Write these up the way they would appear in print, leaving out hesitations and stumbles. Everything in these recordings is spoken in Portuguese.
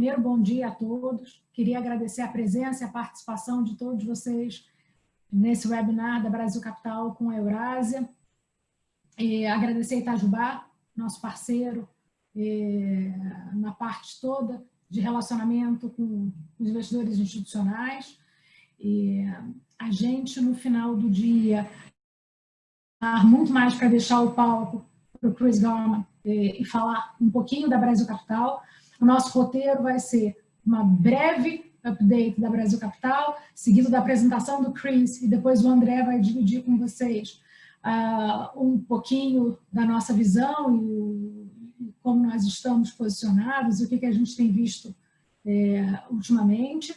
Primeiro, bom dia a todos. Queria agradecer a presença e a participação de todos vocês nesse webinar da Brasil Capital com a Eurásia. Agradecer a Itajubá, nosso parceiro, na parte toda de relacionamento com os investidores institucionais. A gente, no final do dia, muito mais para deixar o palco para o Chris Gorman e falar um pouquinho da Brasil Capital. O nosso roteiro vai ser uma breve update da Brasil Capital, seguido da apresentação do Chris, e depois o André vai dividir com vocês um pouquinho da nossa visão e como nós estamos posicionados, e o que a gente tem visto ultimamente.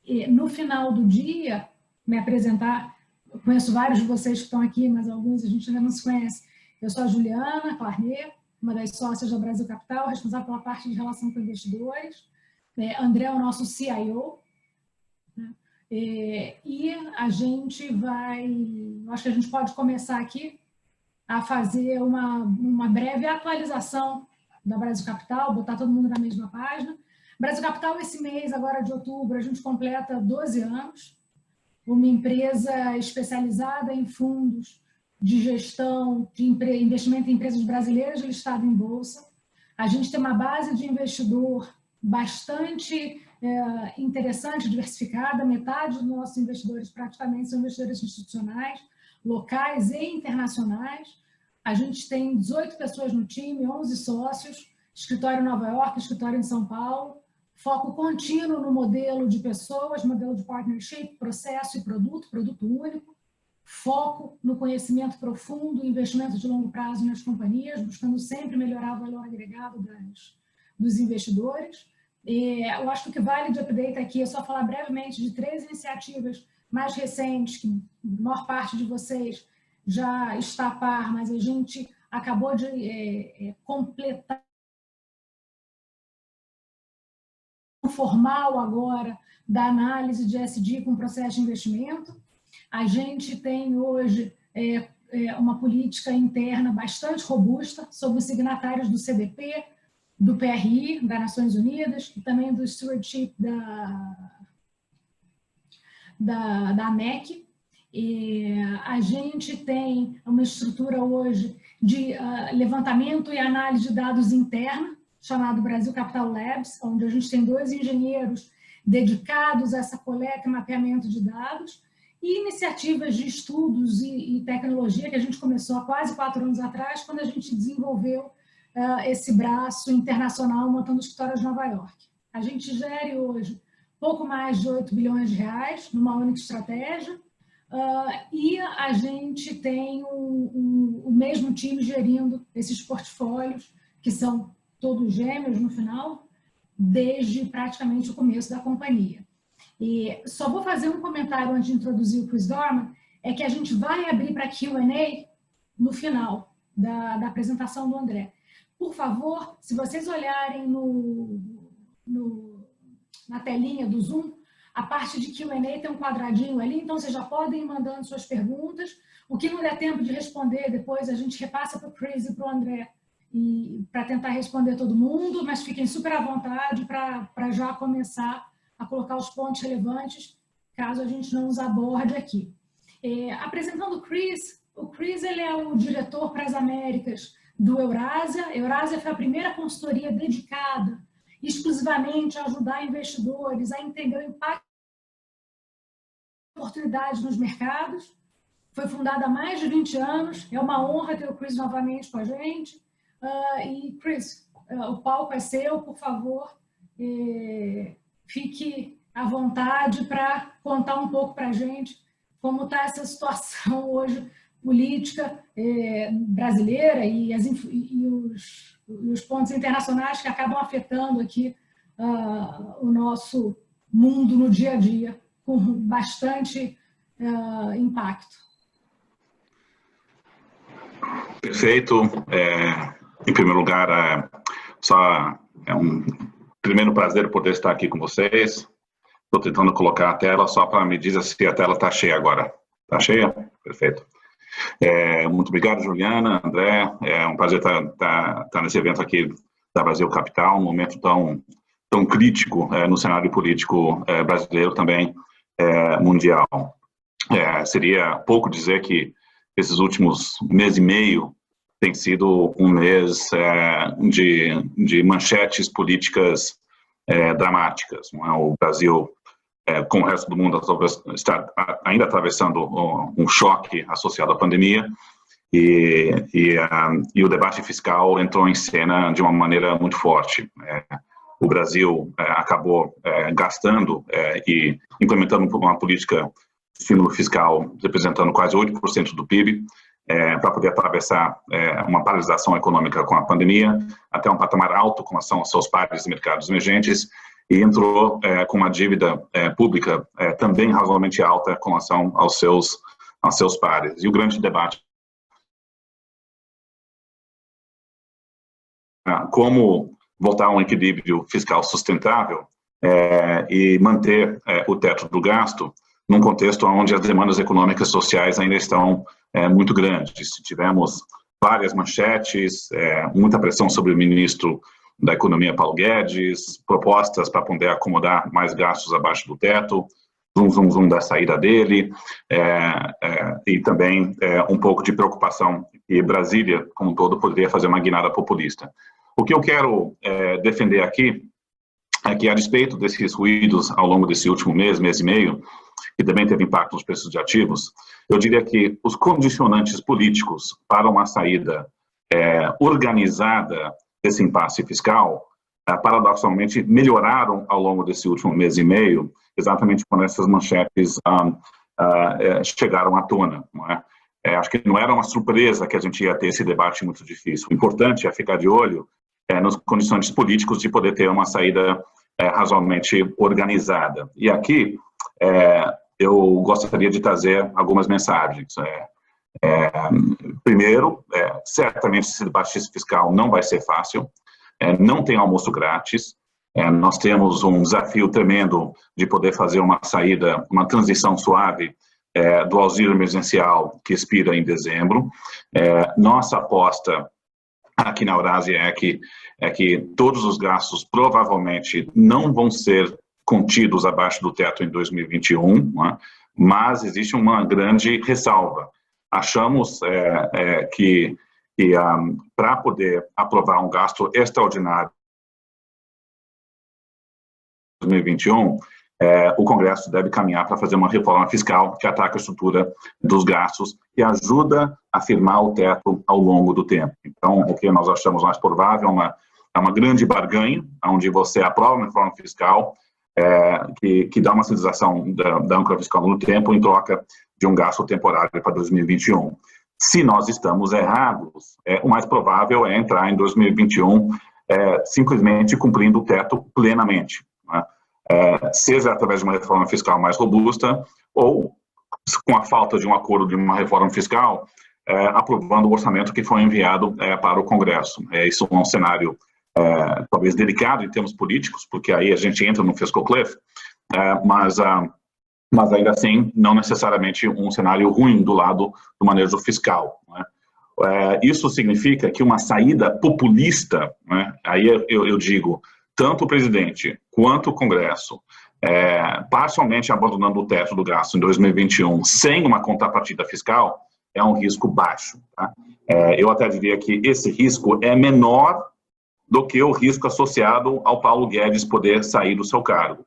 E no final do dia, me apresentar, eu conheço vários de vocês que estão aqui, mas alguns a gente ainda não se conhece. Eu sou a Juliana Clarnet, uma das sócias da Brasil Capital, responsável pela parte de relação com investidores. André é o nosso CIO. Né? E a gente vai... Acho que a gente pode começar aqui a fazer uma breve atualização da Brasil Capital, botar todo mundo na mesma página. Brasil Capital, esse mês, agora de outubro, a gente completa 12 anos. Uma empresa especializada em fundos de gestão, de investimento em empresas brasileiras listadas em bolsa. A gente tem uma base de investidor bastante interessante, diversificada. Metade dos nossos investidores praticamente são investidores institucionais, locais e internacionais. A gente tem 18 pessoas no time, 11 sócios, escritório em Nova York, escritório em São Paulo. Foco contínuo no modelo de pessoas, modelo de partnership, processo e produto único. Foco no conhecimento profundo, investimento de longo prazo nas companhias, buscando sempre melhorar o valor agregado dos investidores. Eu acho que o que vale de update aqui é só falar brevemente de 3 iniciativas mais recentes, que a maior parte de vocês já está a par, mas a gente acabou de completar formal agora da análise de ESG com processo de investimento. A gente tem hoje uma política interna bastante robusta sobre os signatários do CDP, do PRI, das Nações Unidas, e também do Stewardship da ANEC. A gente tem uma estrutura hoje de levantamento e análise de dados interna, chamado Brasil Capital Labs, onde a gente tem 2 engenheiros dedicados a essa coleta e mapeamento de dados, e iniciativas de estudos e tecnologia que a gente começou há quase 4 anos atrás, quando a gente desenvolveu esse braço internacional montando escritórios de Nova York. A gente gere hoje pouco mais de 8 bilhões de reais numa única estratégia, e a gente tem o mesmo time gerindo esses portfólios, que são todos gêmeos no final, desde praticamente o começo da companhia. E só vou fazer um comentário antes de introduzir o Chris Gorman, é que a gente vai abrir para Q&A no final da apresentação do André. Por favor, se vocês olharem na telinha do Zoom, a parte de Q&A tem um quadradinho ali, então vocês já podem ir mandando suas perguntas. O que não der tempo de responder, depois a gente repassa para o Chris e para o André, para tentar responder todo mundo, mas fiquem super à vontade para já começar a colocar os pontos relevantes, caso a gente não os aborde aqui. Apresentando o Chris ele é o diretor para as Américas do Eurásia. A Eurásia foi a primeira consultoria dedicada exclusivamente a ajudar investidores a entender o impacto da oportunidade nos mercados. Foi fundada há mais de 20 anos, é uma honra ter o Chris novamente com a gente. E, Chris, o palco é seu, por favor, fique à vontade para contar um pouco para a gente como está essa situação hoje política brasileira e os pontos internacionais que acabam afetando aqui o nosso mundo no dia a dia, com bastante impacto. Perfeito. Em primeiro lugar, é um primeiro prazer poder estar aqui com vocês. Estou tentando colocar a tela só para me dizer se a tela está cheia agora. Está cheia? Perfeito. Muito obrigado, Juliana, André. É um prazer estar nesse evento aqui da Brasil Capital, um momento tão tão crítico no cenário político brasileiro, também mundial. Seria pouco dizer que esses últimos mês e meio tem sido um mês de manchetes políticas dramáticas. Não é? O Brasil, como o resto do mundo, está ainda atravessando um choque associado à pandemia, e o debate fiscal entrou em cena de uma maneira muito forte. O Brasil acabou gastando e implementando uma política de estímulo fiscal representando quase 8% do PIB, para poder atravessar uma paralisação econômica com a pandemia, até um patamar alto com relação aos seus pares de mercados emergentes, e entrou com uma dívida pública também razoavelmente alta com relação aos seus pares. E o grande debate como voltar a um equilíbrio fiscal sustentável e manter o teto do gasto num contexto onde as demandas econômicas e sociais ainda estão muito grandes. Tivemos várias manchetes, muita pressão sobre o ministro da Economia, Paulo Guedes, propostas para poder acomodar mais gastos abaixo do teto, zoom da saída dele, e também um pouco de preocupação que Brasília, como um todo, poderia fazer uma guinada populista. O que eu quero defender aqui é que, a despeito desses ruídos ao longo desse último mês e meio, que também teve impacto nos preços de ativos, eu diria que os condicionantes políticos para uma saída organizada desse impasse fiscal, paradoxalmente, melhoraram ao longo desse último mês e meio, exatamente quando essas manchetes chegaram à tona. Não é? Acho que não era uma surpresa que a gente ia ter esse debate muito difícil. O importante é ficar de olho nos condicionantes políticos de poder ter uma saída razoavelmente organizada. E aqui eu gostaria de trazer algumas mensagens. Primeiro, certamente esse debate fiscal não vai ser fácil, não tem almoço grátis, nós temos um desafio tremendo de poder fazer uma saída, uma transição suave do auxílio emergencial que expira em dezembro. Nossa aposta aqui na Eurásia é que todos os gastos provavelmente não vão ser contidos abaixo do teto em 2021, não é? Mas existe uma grande ressalva. Achamos que para poder aprovar um gasto extraordinário em 2021, o Congresso deve caminhar para fazer uma reforma fiscal que ataca a estrutura dos gastos e ajuda a firmar o teto ao longo do tempo. Então, o que nós achamos mais provável é uma grande barganha, onde você aprova uma reforma fiscal que dá uma sinalização da âncora fiscal no tempo em troca de um gasto temporário para 2021. Se nós estamos errados, o mais provável é entrar em 2021 simplesmente cumprindo o teto plenamente, né? Seja através de uma reforma fiscal mais robusta ou, com a falta de um acordo de uma reforma fiscal, aprovando o orçamento que foi enviado para o Congresso. Isso é um cenário talvez delicado em termos políticos, porque aí a gente entra no fiscal cliff, mas ainda assim não necessariamente um cenário ruim do lado do manejo fiscal, né? Isso significa que uma saída populista, né, aí eu digo, tanto o presidente quanto o Congresso, parcialmente abandonando o teto do gasto em 2021 sem uma contrapartida fiscal, é um risco baixo. Tá? Eu até diria que esse risco é menor do que o risco associado ao Paulo Guedes poder sair do seu cargo.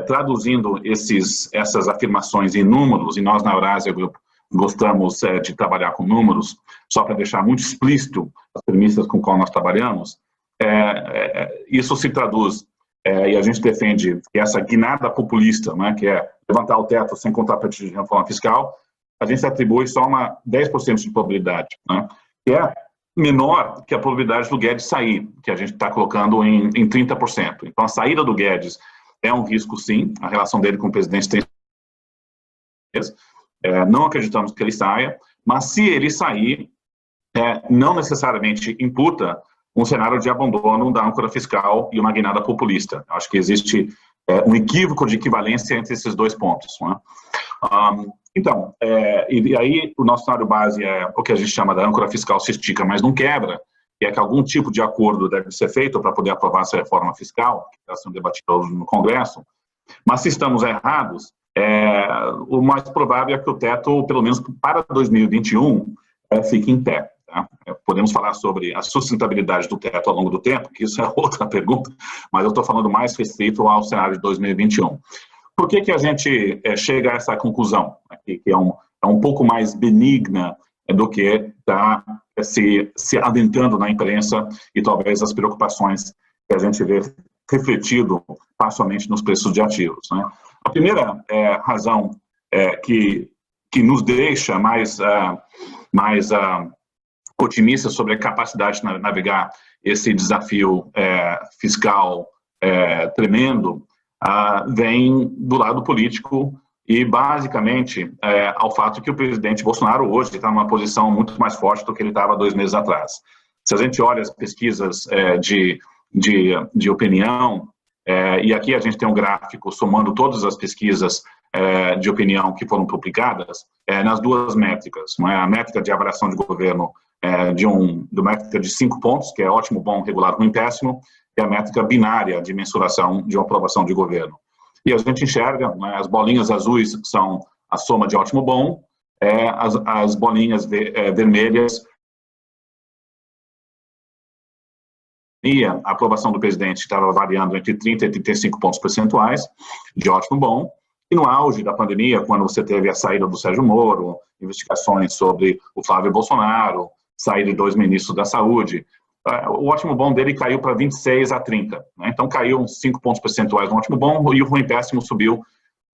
Traduzindo essas afirmações em números, e nós na Eurásia Group gostamos de trabalhar com números, só para deixar muito explícito as premissas com qual nós trabalhamos, isso se traduz, e a gente defende que essa guinada populista, né, que é levantar o teto sem contrapartida de reforma fiscal, a gente atribui só 10% de probabilidade, né, que é menor que a probabilidade do Guedes sair, que a gente está colocando em 30%. Então, a saída do Guedes é um risco, sim, a relação dele com o presidente tem... não acreditamos que ele saia, mas se ele sair, não necessariamente imputa um cenário de abandono da âncora fiscal e uma guinada populista. Acho que existe um equívoco de equivalência entre esses dois pontos. Né? Então, e aí o nosso cenário base é o que a gente chama da âncora fiscal se estica, mas não quebra, que é que algum tipo de acordo deve ser feito para poder aprovar essa reforma fiscal, que está sendo debatida hoje no Congresso. Mas se estamos errados, o mais provável é que o teto, pelo menos para 2021, fique em pé. Tá? Podemos falar sobre a sustentabilidade do teto ao longo do tempo, que isso é outra pergunta, mas eu estou falando mais restrito ao cenário de 2021. Por que a gente chega a essa conclusão, que é um pouco mais benigna do que está se adentrando na imprensa e talvez as preocupações que a gente vê refletido parcialmente nos preços de ativos, né? A primeira razão que nos deixa mais otimistas sobre a capacidade de navegar esse desafio fiscal tremendo vem do lado político e, basicamente, ao fato que o presidente Bolsonaro hoje está numa posição muito mais forte do que ele estava 2 meses atrás. Se a gente olha as pesquisas de opinião, e aqui a gente tem um gráfico somando todas as pesquisas de opinião que foram publicadas, nas duas métricas, não é? A métrica de avaliação de governo do métrica de 5 pontos, que é ótimo, bom, regular, ruim, péssimo, e a métrica binária de mensuração de uma aprovação de governo. E a gente enxerga, né, as bolinhas azuis são a soma de ótimo, bom, as bolinhas vermelhas, e a aprovação do presidente estava variando entre 30 e 35 pontos percentuais, de ótimo, bom, e no auge da pandemia, quando você teve a saída do Sérgio Moro, investigações sobre o Flávio Bolsonaro, saída de 2 ministros da saúde, o ótimo bom dele caiu para 26 a 30. Né? Então, caiu uns 5 pontos percentuais no ótimo bom e o ruim péssimo subiu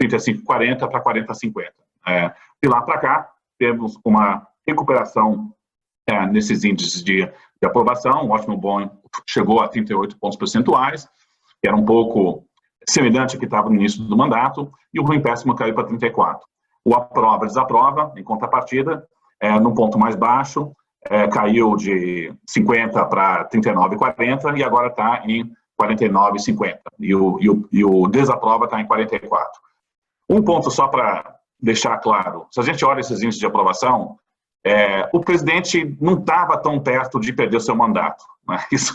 35,40 para 40,50. De lá para cá, temos uma recuperação nesses índices de aprovação. O ótimo bom chegou a 38 pontos percentuais, que era um pouco semelhante ao que estava no início do mandato, e o ruim péssimo caiu para 34. O aprova, desaprova, em contrapartida, num ponto mais baixo, caiu de 50 para 39,40 e agora está em 49,50. E o desaprova está em 44. Um ponto só para deixar claro, se a gente olha esses índices de aprovação, o presidente não estava tão perto de perder o seu mandato. Né? Isso,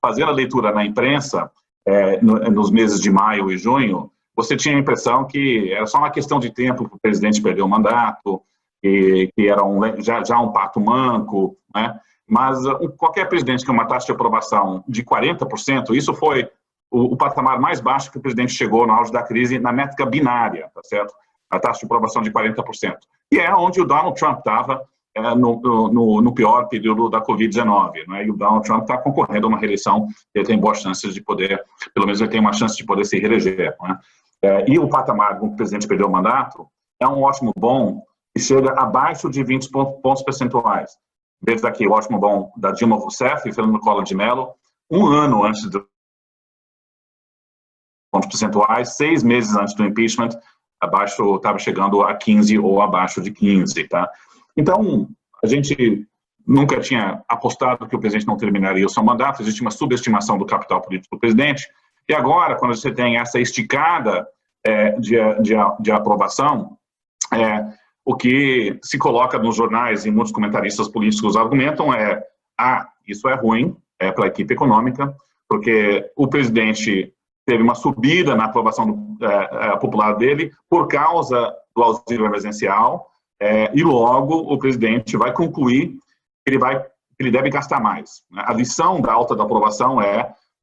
fazendo a leitura na imprensa, nos meses de maio e junho, você tinha a impressão que era só uma questão de tempo para o presidente perder o mandato, que era já um pato manco, né? Mas qualquer presidente que tem uma taxa de aprovação de 40%, isso foi o patamar mais baixo que o presidente chegou no auge da crise na métrica binária, tá certo? A taxa de aprovação de 40%. E é onde o Donald Trump estava no pior período da Covid-19, né? E o Donald Trump está concorrendo a uma reeleição, ele tem boas chances de poder, pelo menos ele tem uma chance de poder se reeleger, né? E o patamar com que o presidente perdeu o mandato é um ótimo bom que chega abaixo de 20 pontos percentuais. Veja aqui o ótimo bom da Dilma Rousseff e Fernando Collor de Mello, 1 ano antes dos pontos percentuais, 6 meses antes do impeachment, estava chegando a 15 ou abaixo de 15, tá? Então, a gente nunca tinha apostado que o presidente não terminaria o seu mandato, existe uma subestimação do capital político do presidente, e agora, quando você tem essa esticada de aprovação, o que se coloca nos jornais e muitos comentaristas políticos argumentam isso é ruim para a equipe econômica, porque o presidente teve uma subida na aprovação popular dele por causa do auxílio emergencial, e logo o presidente vai concluir que ele deve gastar mais. A lição da alta da aprovação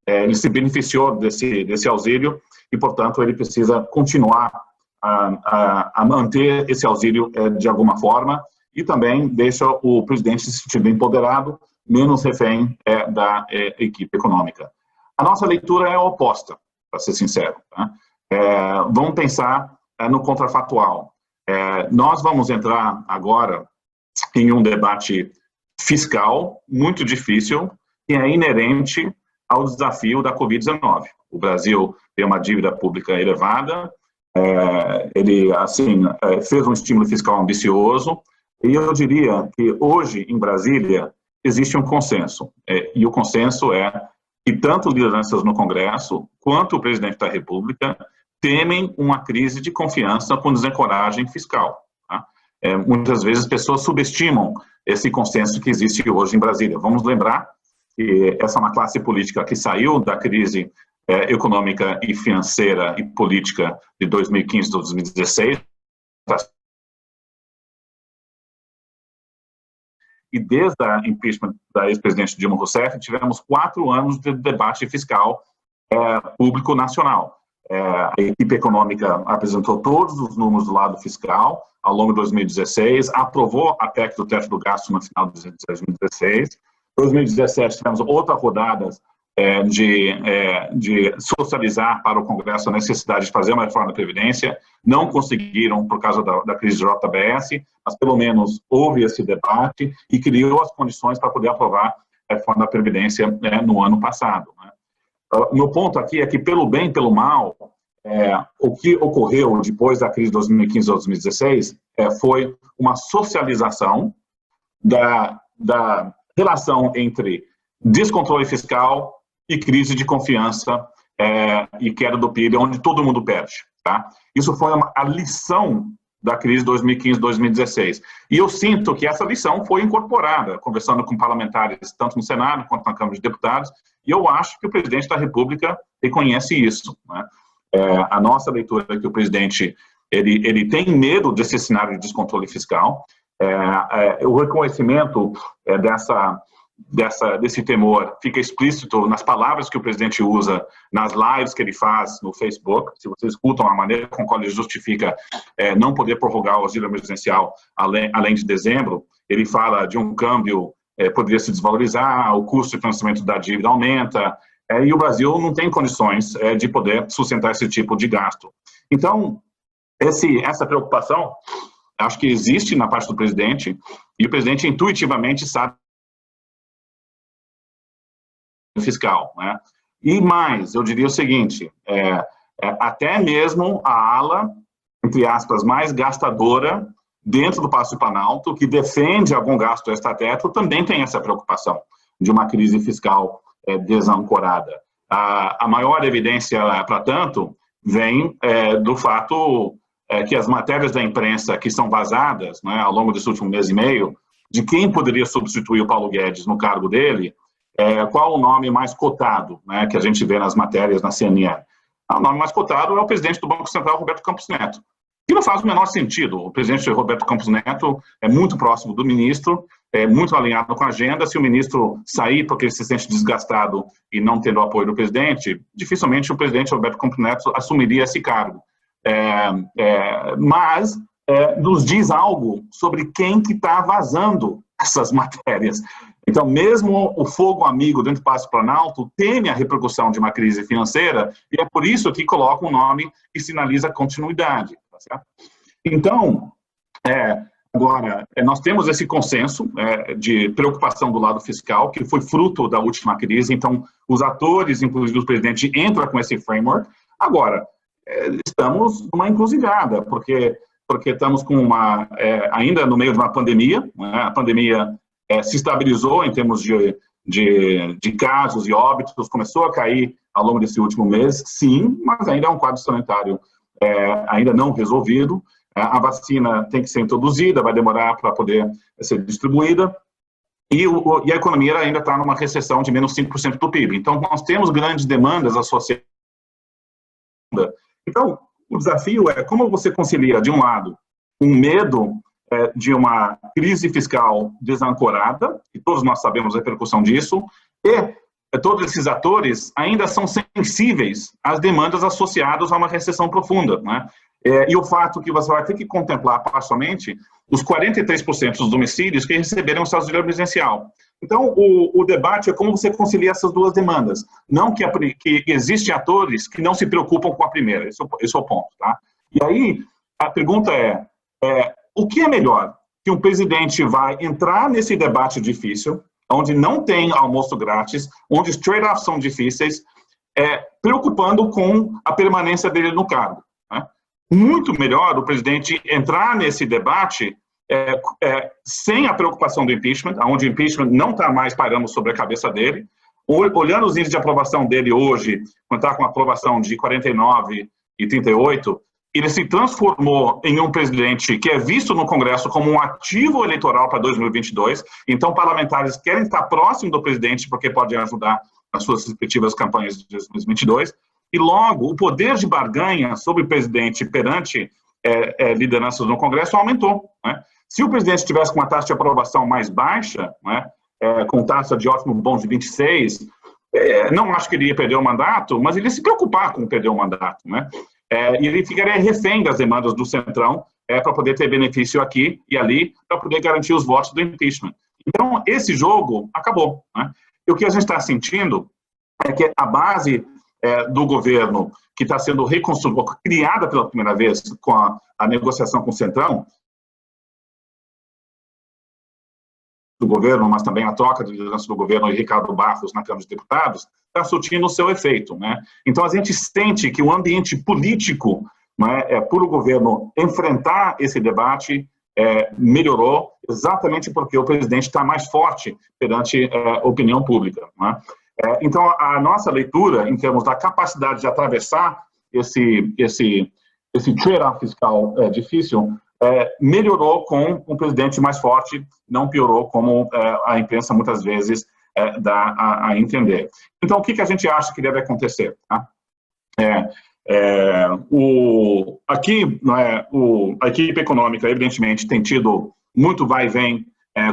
ele se beneficiou desse auxílio e, portanto, ele precisa continuar a manter esse auxílio de alguma forma e também deixa o presidente se sentir bem empoderado, menos refém da equipe econômica. A nossa leitura é oposta, para ser sincero. Tá? Vamos pensar no contrafatual. Nós vamos entrar agora em um debate fiscal muito difícil que é inerente ao desafio da Covid-19. O Brasil tem uma dívida pública elevada, ele fez um estímulo fiscal ambicioso, e eu diria que hoje, em Brasília, existe um consenso, e o consenso é que tanto lideranças no Congresso quanto o presidente da República temem uma crise de confiança com desancoragem fiscal. Tá? Muitas vezes pessoas subestimam esse consenso que existe hoje em Brasília. Vamos lembrar que essa é uma classe política que saiu da crise econômica e financeira e política de 2015 a 2016, e desde a impeachment da ex-presidente Dilma Rousseff, tivemos 4 anos de debate fiscal público nacional. A equipe econômica apresentou todos os números do lado fiscal ao longo de 2016, aprovou a PEC do teto do gasto no final de 2016. Em 2017, tivemos outras rodadas de socializar para o Congresso a necessidade de fazer uma reforma da Previdência. Não conseguiram por causa da crise do JBS, mas pelo menos houve esse debate e criou as condições para poder aprovar a reforma da Previdência no ano passado. O meu ponto aqui é que, pelo bem e pelo mal, o que ocorreu depois da crise de 2015 a 2016 foi uma socialização da relação entre descontrole fiscal e crise de confiança e queda do PIB, onde todo mundo perde. Tá? Isso foi a lição da crise 2015-2016. E eu sinto que essa lição foi incorporada, conversando com parlamentares, tanto no Senado quanto na Câmara de Deputados, e eu acho que o presidente da República reconhece isso. Né? A nossa leitura é que o presidente ele tem medo desse cenário de descontrole fiscal. O reconhecimento desse temor fica explícito nas palavras que o presidente usa, nas lives que ele faz no Facebook. Se vocês escutam a maneira com qual ele justifica não poder prorrogar o auxílio emergencial além de dezembro, ele fala de um câmbio poderia se desvalorizar, o custo de financiamento da dívida aumenta, e o Brasil não tem condições de poder sustentar esse tipo de gasto. Então, essa preocupação, acho que existe na parte do presidente, e o presidente intuitivamente sabe fiscal, né? E mais, eu diria o seguinte, até mesmo a ala, entre aspas, mais gastadora dentro do Palácio do Planalto, que defende algum gasto extrateto, também tem essa preocupação de uma crise fiscal desancorada. A maior evidência, para tanto, vem do fato que as matérias da imprensa que são vazadas, né, ao longo desse último mês e meio, de quem poderia substituir o Paulo Guedes no cargo dele, qual o nome mais cotado, né, que a gente vê nas matérias na CNN? O nome mais cotado é o presidente do Banco Central, Roberto Campos Neto. Que não faz o menor sentido. O presidente Roberto Campos Neto é muito próximo do ministro, é muito alinhado com a agenda. Se o ministro sair porque ele se sente desgastado e não tendo o apoio do presidente, dificilmente o presidente Roberto Campos Neto assumiria esse cargo. Mas nos diz algo sobre quem que está vazando essas matérias. Então, mesmo o fogo amigo dentro do Palácio Planalto teme a repercussão de uma crise financeira, e é por isso que coloca um nome que sinaliza continuidade. Tá certo? Então, agora, nós temos esse consenso de preocupação do lado fiscal, que foi fruto da última crise. Então, os atores, inclusive o presidente, entram com esse framework. Agora, estamos numa encruzilhada, porque estamos com ainda no meio de uma pandemia, né? A pandemia se estabilizou em termos de casos e óbitos, começou a cair ao longo desse último mês, sim, mas ainda é um quadro sanitário ainda não resolvido. A vacina tem que ser introduzida, vai demorar para poder ser distribuída, e a economia ainda está numa recessão de menos 5% do PIB. Então, nós temos grandes demandas associadas. Então, o desafio é como você concilia, de um lado, um medo de uma crise fiscal desancorada, e todos nós sabemos a repercussão disso, e todos esses atores ainda são sensíveis às demandas associadas a uma recessão profunda, né? E o fato que você vai ter que contemplar parcialmente os 43% dos domicílios que receberam o auxílio emergencial. Então, o debate é como você concilia essas duas demandas. Não que existem atores que não se preocupam com a primeira, esse é o ponto. Tá? E aí, a pergunta o que é melhor? Que um presidente vai entrar nesse debate difícil, onde não tem almoço grátis, onde os trade-offs são difíceis, preocupando com a permanência dele no cargo. Né? Muito melhor o presidente entrar nesse debate sem a preocupação do impeachment, onde o impeachment não está mais pairando sobre a cabeça dele, olhando os índices de aprovação dele hoje, quando está com aprovação de 49 e 38, ele se transformou em um presidente que é visto no Congresso como um ativo eleitoral para 2022, então parlamentares querem estar próximo do presidente porque podem ajudar nas suas respectivas campanhas de 2022, e logo o poder de barganha sobre o presidente perante lideranças no Congresso aumentou, né? Se o presidente estivesse com uma taxa de aprovação mais baixa, né, com taxa de ótimo bom de 26, não acho que ele ia perder o mandato, mas ele ia se preocupar com perder o mandato, né? E ele ficaria refém das demandas do Centrão para poder ter benefício aqui e ali, para poder garantir os votos do impeachment. Então, esse jogo acabou, né? E o que a gente está sentindo é que a base do governo, que está sendo reconstruída, criada pela primeira vez com a negociação com o Centrão, do governo, mas também a troca de liderança do governo e Ricardo Barros na Câmara dos Deputados, está surtindo o seu efeito, né? Então, a gente sente que o ambiente político, né, por o governo enfrentar esse debate melhorou, exatamente porque o presidente está mais forte perante a opinião pública, né? Então, a nossa leitura, em termos da capacidade de atravessar esse trade-off fiscal difícil, melhorou com um presidente mais forte, não piorou, como a imprensa muitas vezes dá a entender. Então, o que a gente acha que deve acontecer? Tá? Aqui, a equipe econômica, evidentemente, tem tido muito vai e vem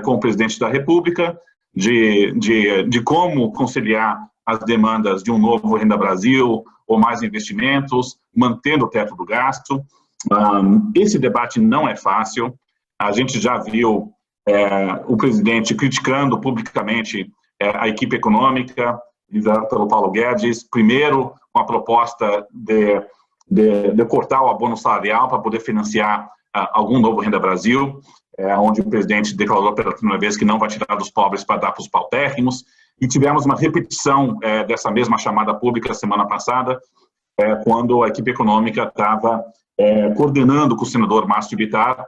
com o presidente da República, de como conciliar as demandas de um novo Renda Brasil, ou mais investimentos, mantendo o teto do gasto. Esse debate não é fácil. A gente já viu o presidente criticando publicamente a equipe econômica, liderada pelo Paulo Guedes, primeiro com a proposta de cortar o abono salarial para poder financiar algum novo Renda Brasil, onde o presidente declarou pela primeira vez que não vai tirar dos pobres para dar para os paupérrimos, e tivemos uma repetição dessa mesma chamada pública semana passada, quando a equipe econômica estava coordenando com o senador Márcio Bittar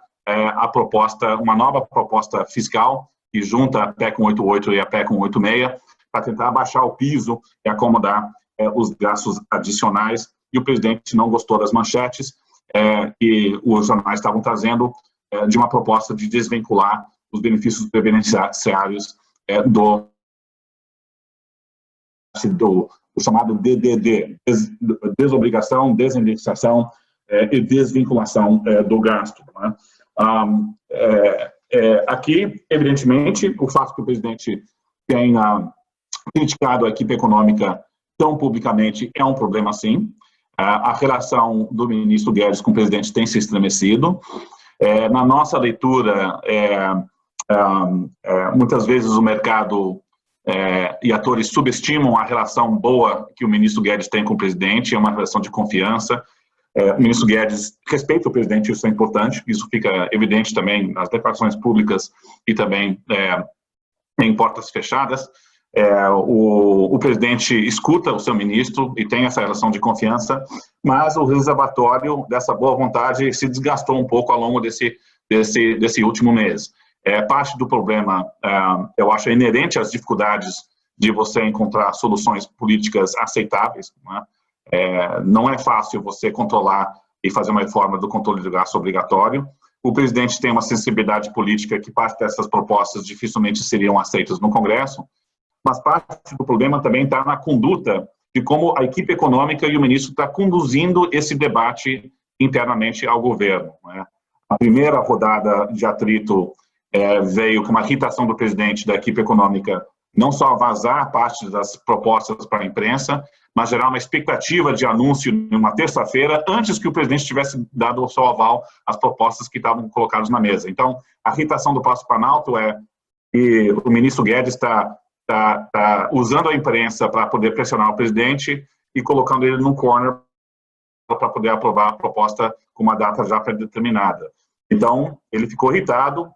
uma nova proposta fiscal que junta a PEC 188 e a PEC 186 para tentar abaixar o piso e acomodar os gastos adicionais, e o presidente não gostou das manchetes que os jornais estavam trazendo de uma proposta de desvincular os benefícios previdenciários do chamado DDD, desobrigação, desindexação e desvinculação do gasto, né? Aqui, evidentemente, o fato que o presidente tenha criticado a equipe econômica tão publicamente é um problema, sim. A relação do ministro Guedes com o presidente tem se estremecido. Na nossa leitura, muitas vezes o mercado e atores subestimam a relação boa que o ministro Guedes tem com o presidente, é uma relação de confiança. O ministro Guedes respeita o presidente, isso é importante, isso fica evidente também nas declarações públicas e também em portas fechadas. O presidente escuta o seu ministro e tem essa relação de confiança, mas o reservatório dessa boa vontade se desgastou um pouco ao longo desse último mês. Parte do problema, eu acho, é inerente às dificuldades de você encontrar soluções políticas aceitáveis, né? Não é fácil você controlar e fazer uma reforma do controle do gasto obrigatório. O presidente tem uma sensibilidade política que parte dessas propostas dificilmente seriam aceitas no Congresso, mas parte do problema também está na conduta de como a equipe econômica e o ministro está conduzindo esse debate internamente ao governo, né? A primeira rodada de atrito veio com uma irritação do presidente da equipe econômica, não só vazar parte das propostas para a imprensa, mas gerar uma expectativa de anúncio numa terça-feira, antes que o presidente tivesse dado o seu aval às propostas que estavam colocadas na mesa. Então, a irritação do Palácio Planalto é que o ministro Guedes está usando a imprensa para poder pressionar o presidente e colocando ele num corner para poder aprovar a proposta com uma data já predeterminada. Então, ele ficou irritado,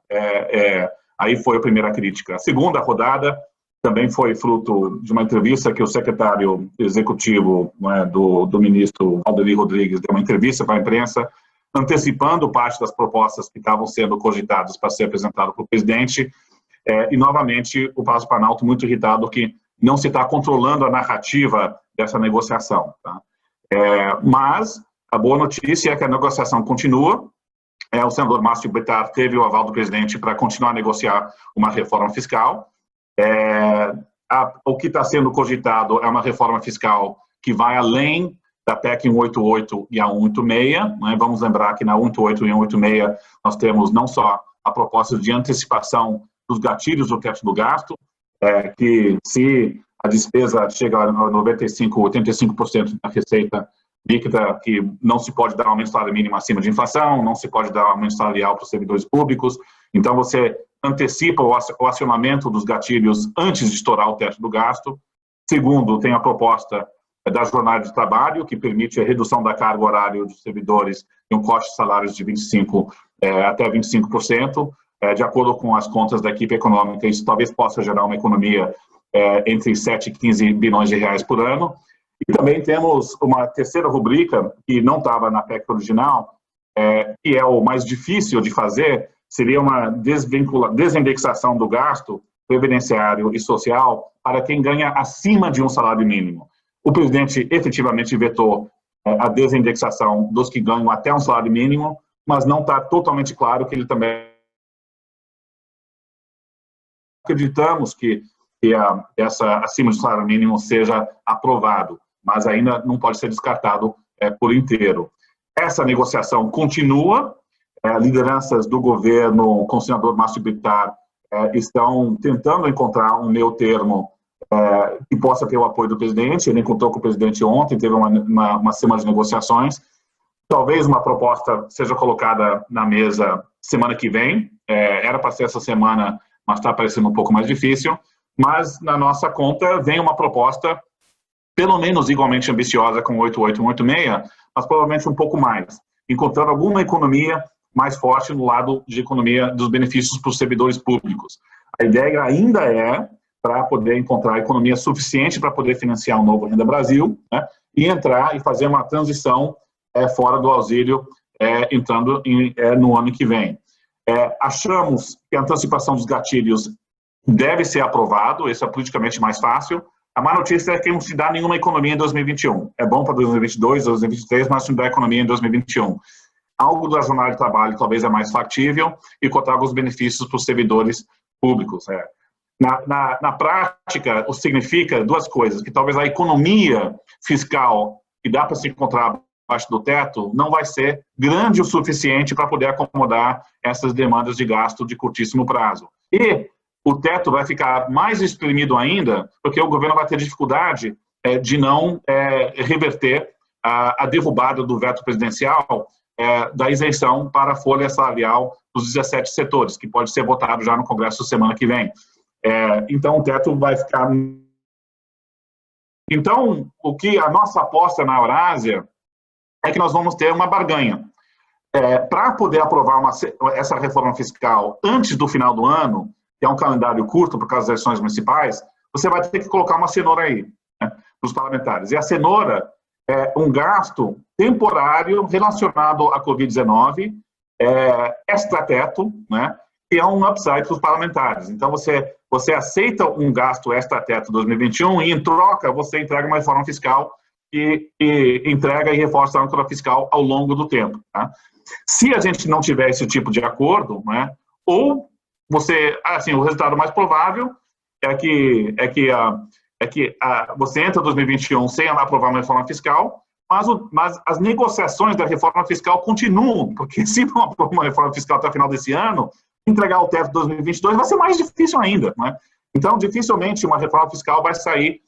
aí foi a primeira crítica. A segunda rodada também foi fruto de uma entrevista que o secretário executivo, né, do ministro Valdeli Rodrigues deu uma entrevista para a imprensa, antecipando parte das propostas que estavam sendo cogitadas para ser apresentado para o presidente, e novamente o Palácio Planalto muito irritado que não se está controlando a narrativa dessa negociação, tá? Mas A boa notícia é que a negociação continua. O senador Márcio Bittar teve o aval do presidente para continuar a negociar uma reforma fiscal. O que está sendo cogitado é uma reforma fiscal que vai além da PEC 188 e a 186. Né? Vamos lembrar que na 188 e 186 nós temos não só a proposta de antecipação dos gatilhos do teto do gasto, que se a despesa chega a 85% da receita líquida, que não se pode dar aumento salário mínimo acima de inflação, não se pode dar aumento salarial para os servidores públicos. Então, você antecipa o acionamento dos gatilhos antes de estourar o teto do gasto. Segundo, tem a proposta da jornada de trabalho, que permite a redução da carga horária dos servidores e um corte de salários de 25% até 25%. De acordo com as contas da equipe econômica, isso talvez possa gerar uma economia entre 7 e 15 bilhões de reais por ano. E também temos uma terceira rubrica, que não estava na PEC original, que é o mais difícil de fazer, seria uma desindexação do gasto previdenciário e social para quem ganha acima de um salário mínimo. O presidente efetivamente vetou a desindexação dos que ganham até um salário mínimo, mas não está totalmente claro que ele também... Acreditamos que essa acima do salário mínimo seja aprovado, mas ainda não pode ser descartado por inteiro. Essa negociação continua, lideranças do governo, com o senador Márcio Bittar, estão tentando encontrar um meio termo que possa ter o apoio do presidente. Ele encontrou com o presidente ontem, teve uma semana de negociações. Talvez uma proposta seja colocada na mesa semana que vem, era para ser essa semana, mas está parecendo um pouco mais difícil, mas na nossa conta vem uma proposta pelo menos igualmente ambiciosa com 88 e 186, mas provavelmente um pouco mais, encontrando alguma economia mais forte no lado de economia dos benefícios para os servidores públicos. A ideia ainda é para poder encontrar economia suficiente para poder financiar o novo Renda Brasil, né, e entrar e fazer uma transição fora do auxílio, entrando no ano que vem. Achamos que a antecipação dos gatilhos deve ser aprovado, isso é politicamente mais fácil. A má notícia é que não se dá nenhuma economia em 2021. É bom para 2022, 2023, mas não dá economia em 2021. Algo da jornada de trabalho talvez é mais factível e contar os benefícios para os servidores públicos. Na prática, isso significa duas coisas, que talvez a economia fiscal que dá para se encontrar abaixo do teto não vai ser grande o suficiente para poder acomodar essas demandas de gasto de curtíssimo prazo. E o teto vai ficar mais espremido ainda, porque o governo vai ter dificuldade de não reverter a derrubada do veto presidencial da isenção para a folha salarial dos 17 setores, que pode ser votado já no Congresso semana que vem. Então, o teto vai ficar... Então, a nossa aposta na Eurásia é que nós vamos ter uma barganha. Para poder aprovar essa reforma fiscal antes do final do ano, que é um calendário curto por causa das eleições municipais, você vai ter que colocar uma cenoura aí, né, para os parlamentares. E a cenoura é um gasto temporário relacionado à Covid-19, extrateto, né, que é um upside para os parlamentares. Então, você aceita um gasto extrateto 2021 e, em troca, você entrega uma reforma fiscal e entrega e reforça a âncora fiscal ao longo do tempo. Tá? Se a gente não tiver esse tipo de acordo, né, ou o resultado mais provável é que você entra em 2021 sem aprovar uma reforma fiscal, mas as negociações da reforma fiscal continuam, porque se não aprovar uma reforma fiscal até o final desse ano, entregar o teto de 2022 vai ser mais difícil ainda. Né? Então, dificilmente uma reforma fiscal vai sair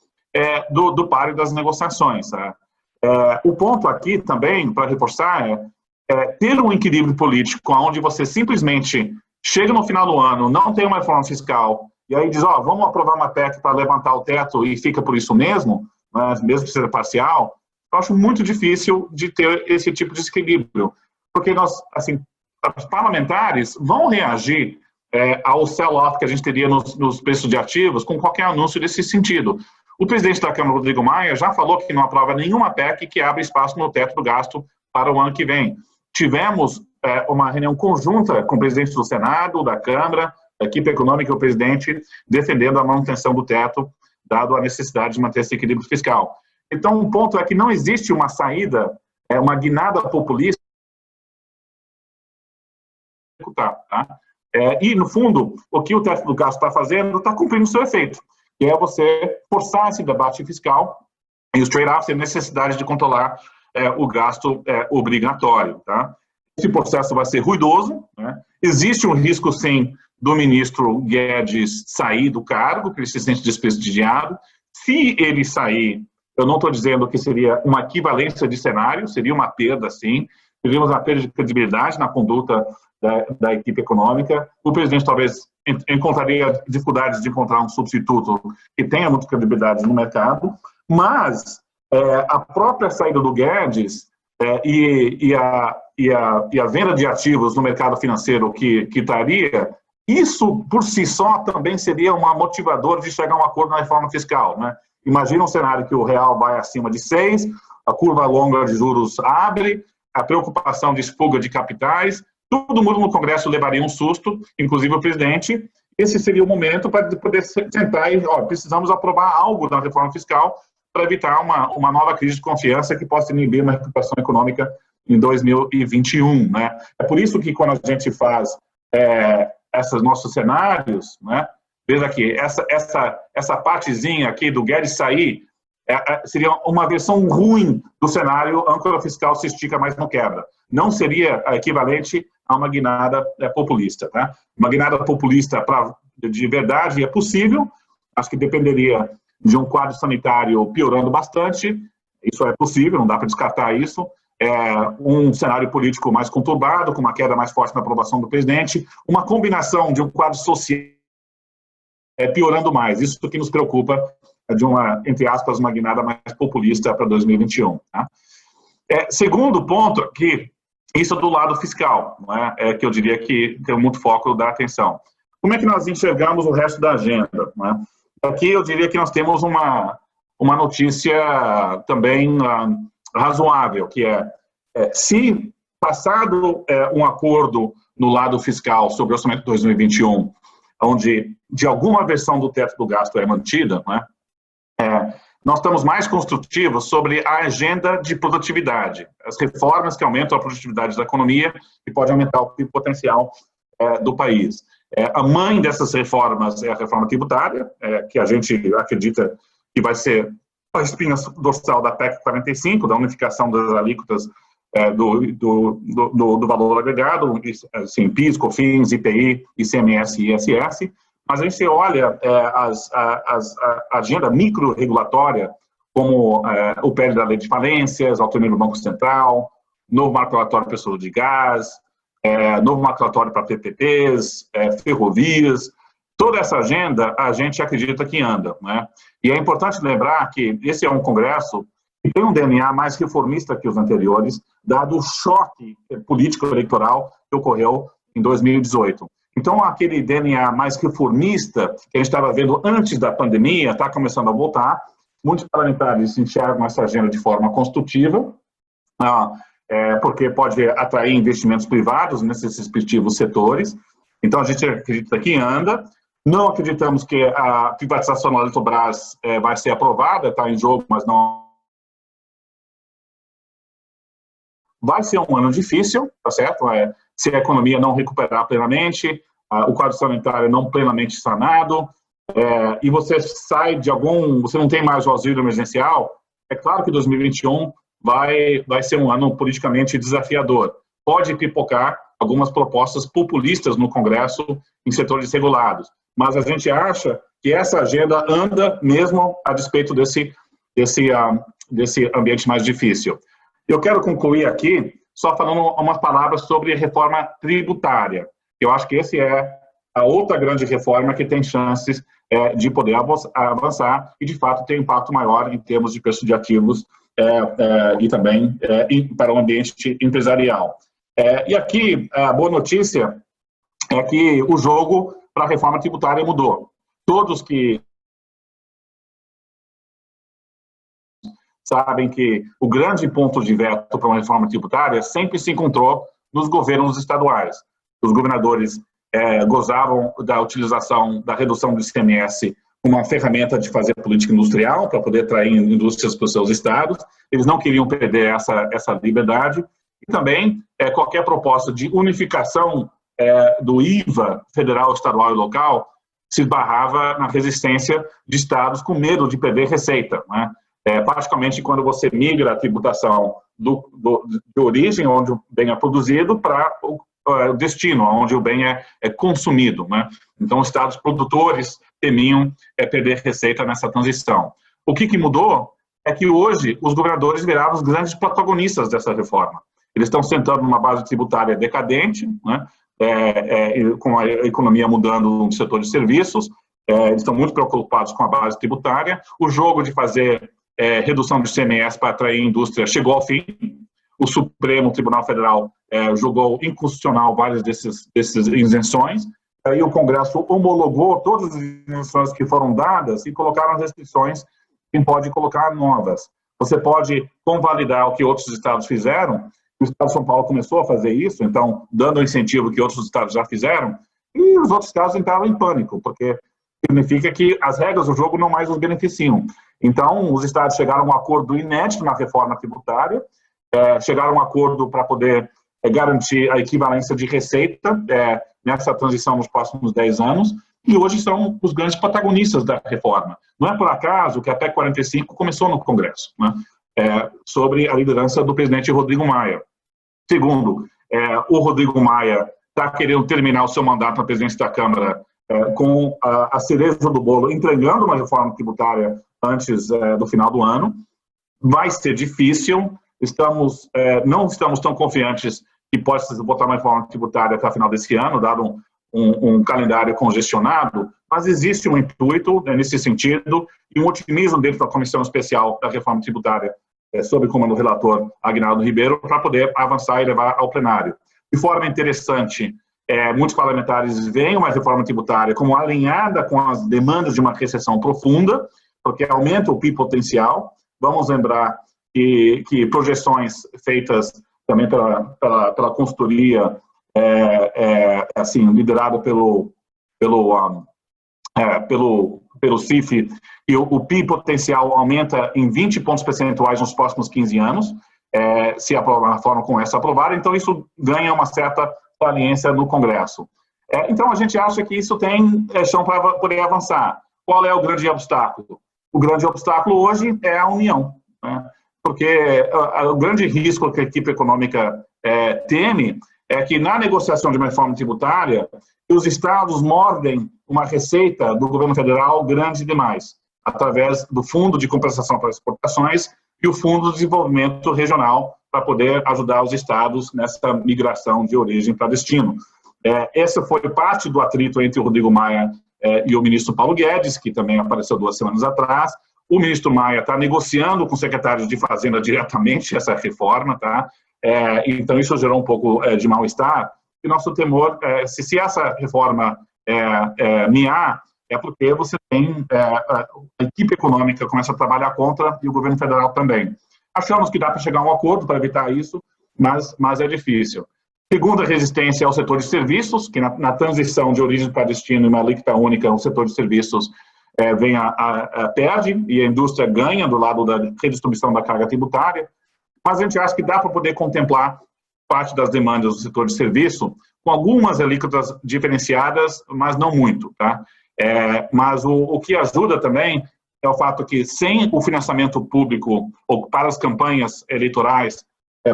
do páreo das negociações. Tá? O ponto aqui também, para reforçar, é ter um equilíbrio político onde você simplesmente chega no final do ano, não tem uma reforma fiscal, e aí diz, vamos aprovar uma PEC para levantar o teto e fica por isso mesmo, né, mesmo que seja parcial. Eu acho muito difícil de ter esse tipo de equilíbrio, porque os parlamentares vão reagir ao sell-off que a gente teria nos preços de ativos com qualquer anúncio desse sentido. O presidente da Câmara, Rodrigo Maia, já falou que não aprova nenhuma PEC que abre espaço no teto do gasto para o ano que vem. Tivemos uma reunião conjunta com o presidente do Senado, da Câmara, da equipe econômica e o presidente, defendendo a manutenção do teto, dado a necessidade de manter esse equilíbrio fiscal. Então, o ponto é que não existe uma saída é uma guinada populista. Tá? E, no fundo, o que o teto do gasto está fazendo está cumprindo o seu efeito, que é você forçar esse debate fiscal e os trade-offs e a necessidade de controlar o gasto obrigatório. Tá? Esse processo vai ser ruidoso, né? Existe um risco, sim, do ministro Guedes sair do cargo, porque ele se sente desprestigiado. Se ele sair, eu não estou dizendo que seria uma equivalência de cenário, seria uma perda, sim, teríamos uma perda de credibilidade na conduta da equipe econômica. O presidente talvez encontraria dificuldades de encontrar um substituto que tenha muita credibilidade no mercado, mas a própria saída do Guedes e a venda de ativos no mercado financeiro que estaria, isso por si só também seria um motivador de chegar a um acordo na reforma fiscal, né? Imagina um cenário que o real vai acima de 6, a curva longa de juros abre, a preocupação de fuga de capitais, todo mundo no Congresso levaria um susto, inclusive o presidente. Esse seria o momento para poder sentar e, precisamos aprovar algo na reforma fiscal para evitar uma nova crise de confiança que possa inibir uma recuperação econômica em 2021. Né? É por isso que, quando a gente faz esses nossos cenários, né, veja aqui, essa partezinha aqui do Guedes sair seria uma versão ruim do cenário âncora fiscal se estica, mas não quebra. Não seria equivalente a uma guinada populista. Tá? Uma guinada populista de verdade é possível, acho que dependeria de um quadro sanitário piorando bastante, isso é possível, não dá para descartar isso, um cenário político mais conturbado, com uma queda mais forte na aprovação do presidente, uma combinação de um quadro social piorando mais, isso que nos preocupa, de entre aspas, uma guinada mais populista para 2021. Tá? Segundo ponto, que isso do lado fiscal, né, que eu diria que tem muito foco da atenção. Como é que nós enxergamos o resto da agenda? Né? Aqui eu diria que nós temos uma notícia também razoável, que se passado um acordo no lado fiscal sobre o orçamento de 2021, onde de alguma versão do teto do gasto é mantida, né, nós estamos mais construtivos sobre a agenda de produtividade, as reformas que aumentam a produtividade da economia e pode aumentar o potencial do país. A mãe dessas reformas é a reforma tributária, que a gente acredita que vai ser a espinha dorsal da PEC 45, da unificação das alíquotas do valor agregado, assim, PIS, COFINS, IPI, ICMS e ISS. Mas a gente olha a agenda micro-regulatória, como o PL da Lei de Falências, autonomia do Banco Central, novo marco regulatório para pessoas de gás, novo marco regulatório para PPPs, ferrovias. Toda essa agenda a gente acredita que anda. Né? E é importante lembrar que esse é um Congresso que tem um DNA mais reformista que os anteriores, dado o choque político-eleitoral que ocorreu em 2018. Então, aquele DNA mais reformista que a gente estava vendo antes da pandemia está começando a voltar. Muitos parlamentares enxergam essa agenda de forma construtiva, porque pode atrair investimentos privados nesses respectivos setores. Então, a gente acredita que anda. Não acreditamos que a privatização da Eletrobras vai ser aprovada, está em jogo, mas não. Vai ser um ano difícil, tá certo? Se a economia não recuperar plenamente, o quadro sanitário não plenamente sanado, e você sai de você não tem mais o auxílio emergencial, é claro que 2021 vai ser um ano politicamente desafiador. Pode pipocar algumas propostas populistas no Congresso em setores regulados, mas a gente acha que essa agenda anda mesmo a despeito desse ambiente mais difícil. Eu quero concluir aqui só falando umas palavras sobre reforma tributária. Eu acho que essa é a outra grande reforma que tem chances de poder avançar e, de fato, ter impacto maior em termos de preço de ativos e também para o ambiente empresarial. E aqui, a boa notícia é que o jogo para a reforma tributária mudou. Todos que sabem que o grande ponto de veto para uma reforma tributária sempre se encontrou nos governos estaduais. Os governadores gozavam da utilização da redução do ICMS uma ferramenta de fazer política industrial para poder atrair indústrias para os seus estados. Eles não queriam perder essa liberdade. E também qualquer proposta de unificação do IVA federal, estadual e local se esbarrava na resistência de estados com medo de perder receita, né? Praticamente quando você migra a tributação de origem, onde o bem é produzido, para o destino, onde o bem é consumido, né? Então, os estados produtores temiam perder receita nessa transição. O que mudou é que hoje os governadores viraram os grandes protagonistas dessa reforma. Eles estão sentando numa base tributária decadente, né? Com a economia mudando no setor de serviços, eles estão muito preocupados com a base tributária. O jogo de fazer redução de ICMS para atrair indústria chegou ao fim. O Supremo Tribunal Federal julgou inconstitucional várias dessas isenções. Aí o Congresso homologou todas as isenções que foram dadas e colocaram as restrições quem pode colocar novas. Você pode convalidar o que outros estados fizeram. O estado de São Paulo começou a fazer isso, então, dando o incentivo que outros estados já fizeram, e os outros estados entraram em pânico, porque significa que as regras do jogo não mais os beneficiam. Então, os estados chegaram a um acordo inédito na reforma tributária, chegaram a um acordo para poder garantir a equivalência de receita nessa transição nos próximos 10 anos, e hoje são os grandes protagonistas da reforma. Não é por acaso que a PEC 45 começou no Congresso, né? Sobre a liderança do presidente Rodrigo Maia. Segundo, o Rodrigo Maia está querendo terminar o seu mandato na presidência da Câmara com a cereja do bolo, entregando uma reforma tributária antes do final do ano. Vai ser difícil, não estamos tão confiantes que possa votar uma reforma tributária até o final desse ano, dado um calendário congestionado, mas existe um intuito nesse sentido e um otimismo dentro da Comissão Especial da Reforma Tributária, sob o comando do relator Aguinaldo Ribeiro, para poder avançar e levar ao plenário. De forma interessante, muitos parlamentares veem uma reforma tributária como alinhada com as demandas de uma recessão profunda, porque aumenta o PIB potencial. Vamos lembrar que projeções feitas também pela consultoria, assim, liderado pelo CIF, e o PIB potencial aumenta em 20 pontos percentuais nos próximos 15 anos, se a forma como essa aprovada, então isso ganha uma certa saliência no Congresso. Então a gente acha que isso tem chão para poder avançar. Qual é o grande obstáculo? O grande obstáculo hoje é a união, né? Porque o grande risco que a equipe econômica teme é que na negociação de uma reforma tributária, os estados mordem uma receita do governo federal grande demais, através do Fundo de Compensação para Exportações e o Fundo de Desenvolvimento Regional, para poder ajudar os estados nessa migração de origem para destino. Essa foi parte do atrito entre o Rodrigo Maia e o ministro Paulo Guedes, que também apareceu 2 semanas atrás. O ministro Maia está negociando com o secretário de Fazenda diretamente essa reforma, tá? Então isso gerou um pouco de mal-estar. E nosso temor, se essa reforma miar, é porque você tem a equipe econômica começa a trabalhar contra e o governo federal também. Achamos que dá para chegar a um acordo para evitar isso, mas é difícil. Segunda resistência é o setor de serviços, que na transição de origem para destino e uma alíquota única, o setor de serviços perde e a indústria ganha do lado da redistribuição da carga tributária, mas a gente acha que dá para poder contemplar parte das demandas do setor de serviço com algumas alíquotas diferenciadas, mas não muito, tá? Mas o que ajuda também é o fato que, sem o financiamento público ou para as campanhas eleitorais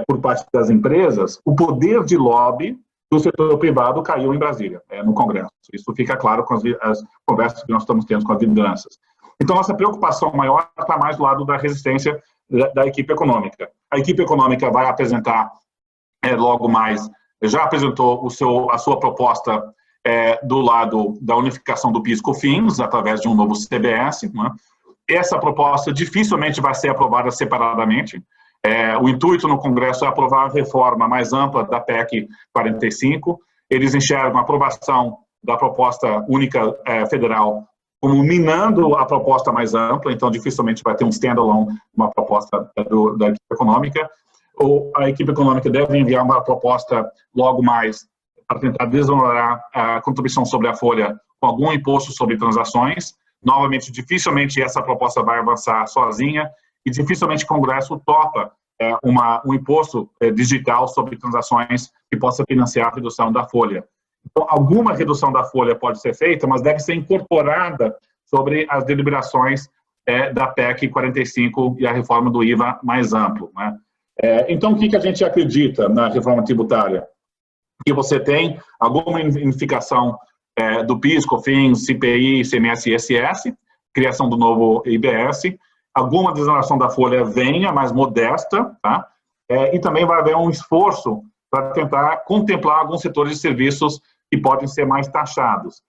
por parte das empresas, o poder de lobby do setor privado caiu em Brasília, no Congresso. Isso fica claro com as conversas que nós estamos tendo com as lideranças. Então, nossa preocupação maior está mais do lado da resistência da equipe econômica. A equipe econômica vai apresentar logo mais, já apresentou a sua proposta do lado da unificação do PIS/COFINS, através de um novo CBS, né? Essa proposta dificilmente vai ser aprovada separadamente. O intuito no Congresso é aprovar a reforma mais ampla da PEC 45. Eles enxergam a aprovação da proposta única federal como minando a proposta mais ampla, então dificilmente vai ter um standalone, uma proposta da equipe econômica. A equipe econômica deve enviar uma proposta logo mais para tentar desonerar a contribuição sobre a folha com algum imposto sobre transações, novamente, dificilmente essa proposta vai avançar sozinha e dificilmente o Congresso topa um imposto digital sobre transações que possa financiar a redução da folha. Então, alguma redução da folha pode ser feita, mas deve ser incorporada sobre as deliberações da PEC 45 e a reforma do IVA mais amplo, né? Então, o que a gente acredita na reforma tributária? Que você tem alguma unificação do PIS, COFINS, CPI, ICMS e ISS, criação do novo IBS, alguma desoneração da folha venha, mas modesta, tá? E também vai haver um esforço para tentar contemplar alguns setores de serviços que podem ser mais taxados.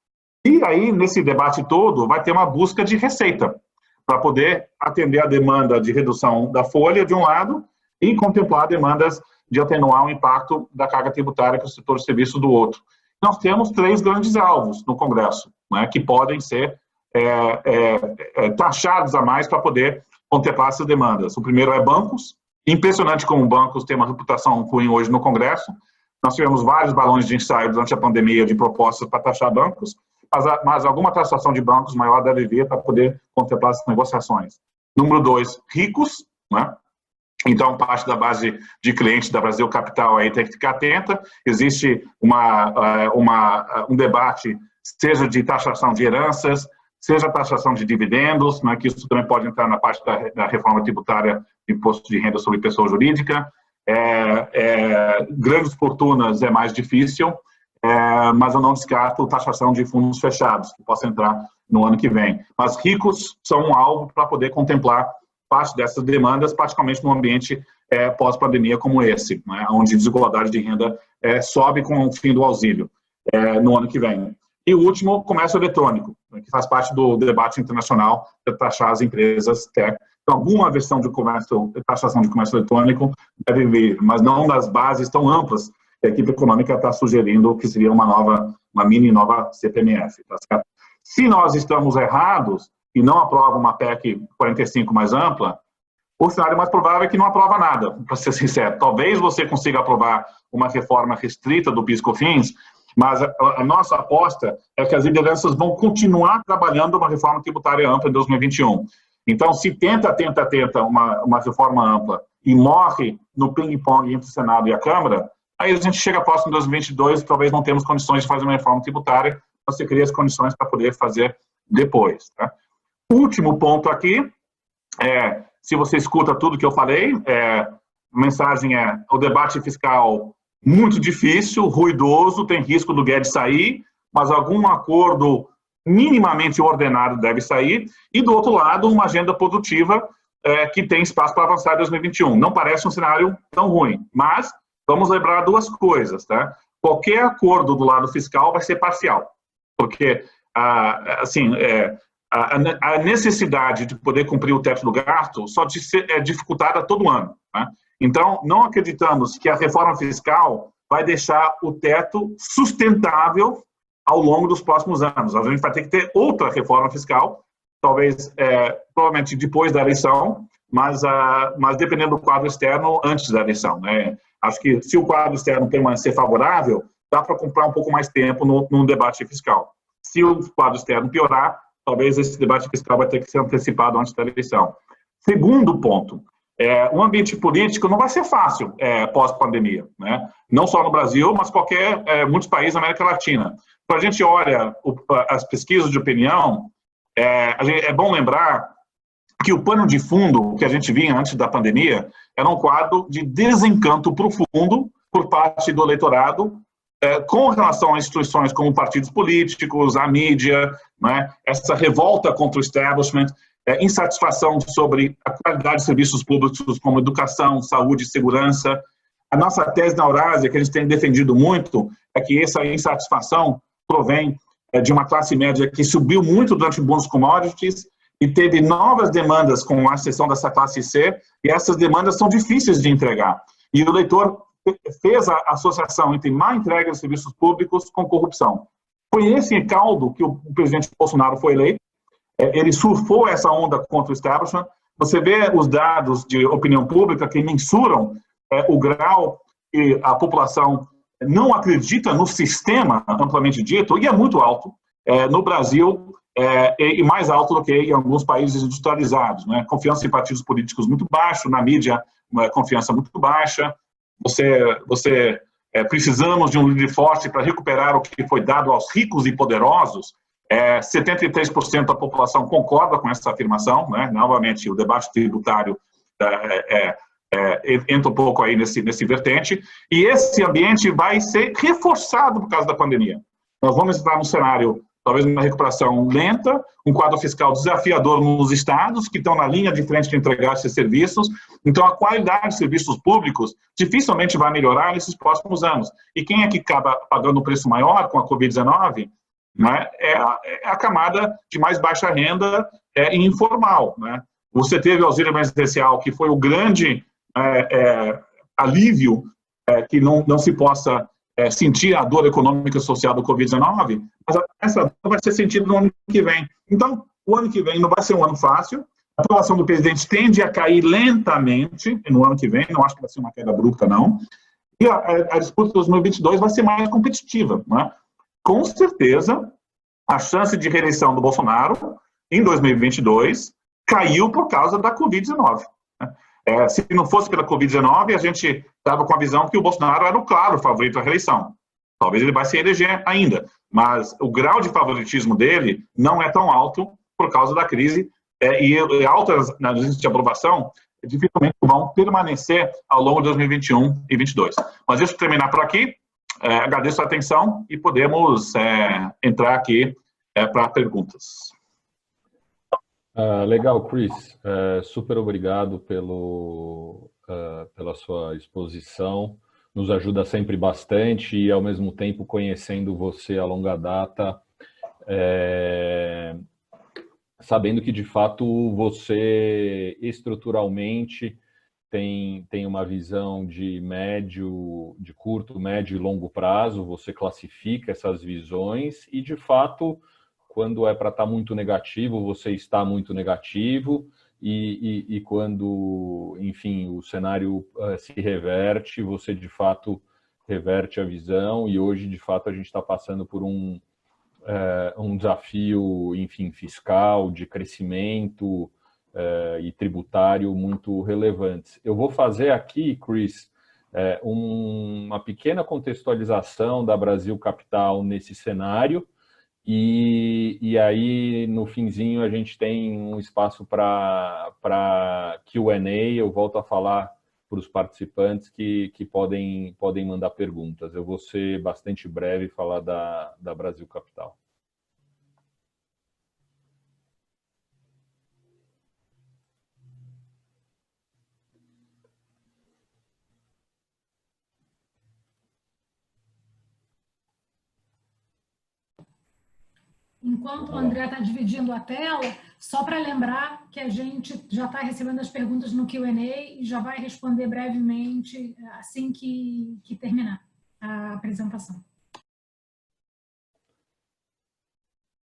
E aí, nesse debate todo, vai ter uma busca de receita, para poder atender a demanda de redução da folha, de um lado, e contemplar demandas de atenuar o impacto da carga tributária para o setor de serviço do outro. Nós temos 3 grandes alvos no Congresso, né, que podem ser taxados a mais para poder contemplar essas demandas. O primeiro é bancos. Impressionante como bancos têm uma reputação ruim hoje no Congresso. Nós tivemos vários balões de ensaio durante a pandemia de propostas para taxar bancos, mas alguma taxação de bancos maior deve vir para poder contemplar essas negociações. Número 2, ricos, né? Então, parte da base de clientes da Brasil Capital aí tem que ficar atenta. Existe um debate, seja de taxação de heranças, seja taxação de dividendos, né, que isso também pode entrar na parte da reforma tributária do imposto de renda sobre pessoa jurídica. Grandes fortunas é mais difícil, mas eu não descarto taxação de fundos fechados, que possa entrar no ano que vem. Mas ricos são um alvo para poder contemplar parte dessas demandas, particularmente num ambiente pós-pandemia como esse, né, onde a desigualdade de renda sobe com o fim do auxílio no ano que vem. E o último, comércio eletrônico, né, que faz parte do debate internacional de taxar as empresas tech. Então, alguma versão de taxação de comércio eletrônico deve vir, mas não nas bases tão amplas que a equipe econômica está sugerindo que seria uma mini nova CPMF. Tá certo? Se nós estamos errados e não aprova uma PEC 45 mais ampla, o cenário mais provável é que não aprova nada, para ser sincero. Talvez você consiga aprovar uma reforma restrita do PIS/COFINS, mas a nossa aposta é que as lideranças vão continuar trabalhando uma reforma tributária ampla em 2021. Então, se tenta uma reforma ampla e morre no ping-pong entre o Senado e a Câmara, aí a gente chega próximo de 2022, talvez não temos condições de fazer uma reforma tributária, você cria as condições para poder fazer depois. Tá? Último ponto aqui, se você escuta tudo que eu falei, a mensagem o debate fiscal muito difícil, ruidoso, tem risco do Guedes sair, mas algum acordo minimamente ordenado deve sair, e do outro lado, uma agenda produtiva que tem espaço para avançar em 2021. Não parece um cenário tão ruim, mas vamos lembrar 2 coisas, tá? Qualquer acordo do lado fiscal vai ser parcial, porque, assim, a necessidade de poder cumprir o teto do gasto só é dificultada todo ano, né? Então, não acreditamos que a reforma fiscal vai deixar o teto sustentável ao longo dos próximos anos. A gente vai ter que ter outra reforma fiscal, talvez, provavelmente depois da eleição, mas dependendo do quadro externo, antes da eleição, né? Acho que se o quadro externo permanecer favorável, dá para comprar um pouco mais tempo no debate fiscal. Se o quadro externo piorar, talvez esse debate fiscal vai ter que ser antecipado antes da eleição. Segundo ponto, o ambiente político não vai ser fácil pós-pandemia, né? Não só no Brasil, mas muitos países da América Latina. Quando a gente olha as pesquisas de opinião, é bom lembrar que o pano de fundo que a gente via antes da pandemia era um quadro de desencanto profundo por parte do eleitorado com relação a instituições como partidos políticos, a mídia, né, essa revolta contra o establishment, insatisfação sobre a qualidade de serviços públicos como educação, saúde e segurança. A nossa tese na Eurásia, que a gente tem defendido muito, é que essa insatisfação provém de uma classe média que subiu muito durante o boom dos commodities e teve novas demandas com a exceção dessa classe C, e essas demandas são difíceis de entregar. E o eleitor fez a associação entre má entrega de serviços públicos com corrupção. Foi esse caldo que o presidente Bolsonaro foi eleito. Ele surfou essa onda contra o establishment. Você vê os dados de opinião pública que mensuram o grau que a população não acredita no sistema amplamente dito, e é muito alto. No Brasil, e mais alto do que em alguns países industrializados, né? Confiança em partidos políticos muito baixo, na mídia, uma confiança muito baixa. Precisamos de um líder forte para recuperar o que foi dado aos ricos e poderosos. 73% da população concorda com essa afirmação, né? Novamente, o debate tributário entra um pouco aí nesse vertente, e esse ambiente vai ser reforçado por causa da pandemia. Nós vamos entrar num cenário, talvez uma recuperação lenta, um quadro fiscal desafiador nos estados, que estão na linha de frente de entregar esses serviços. Então, a qualidade de serviços públicos dificilmente vai melhorar nesses próximos anos. E quem é que acaba pagando um preço maior com a Covid-19? Né? É a camada de mais baixa renda e informal. Né? Você teve o auxílio emergencial, que foi o grande alívio que não se possa sentir a dor econômica e social do Covid-19, mas essa dor vai ser sentida no ano que vem. Então, o ano que vem não vai ser um ano fácil, a aprovação do presidente tende a cair lentamente no ano que vem, não acho que vai ser uma queda abrupta, não, e a disputa de 2022 vai ser mais competitiva. Né? Com certeza, a chance de reeleição do Bolsonaro em 2022 caiu por causa da Covid-19. Né? Se não fosse pela Covid-19, a gente estava com a visão que o Bolsonaro era o claro favorito à reeleição. Talvez ele vai se eleger ainda, mas o grau de favoritismo dele não é tão alto por causa da crise, e altas nas índices de aprovação dificilmente vão permanecer ao longo de 2021 e 2022. Mas deixa eu terminar por aqui, agradeço a atenção e podemos entrar aqui para perguntas. Legal, Chris. Super obrigado pela sua exposição. Nos ajuda sempre bastante e, ao mesmo tempo, conhecendo você a longa data, sabendo que, de fato, você estruturalmente tem uma visão de curto, médio e longo prazo, você classifica essas visões e, de fato, quando é para estar muito negativo, você está muito negativo, e quando, enfim, o cenário se reverte, você de fato reverte a visão, e hoje, de fato, a gente está passando por um desafio, enfim, fiscal, de crescimento e tributário muito relevantes. Eu vou fazer aqui, Chris, uma pequena contextualização da Brasil Capital nesse cenário, e aí, no finzinho, a gente tem um espaço para Q&A. Eu volto a falar para os participantes que podem mandar perguntas. Eu vou ser bastante breve e falar da Brasil Capital. Enquanto o André está dividindo a tela, só para lembrar que a gente já está recebendo as perguntas no Q&A e já vai responder brevemente assim que terminar a apresentação.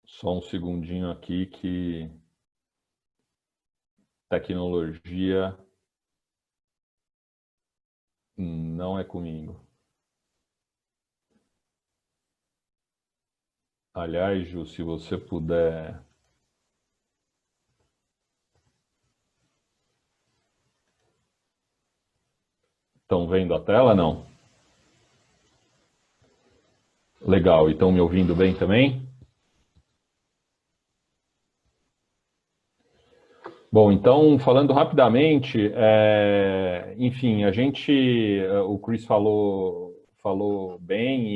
Só um segundinho aqui que tecnologia não é comigo. Aliás, Ju, se você puder... Estão vendo a tela, não? Legal, e estão me ouvindo bem também? Bom, então, falando rapidamente, enfim, o Chris falou bem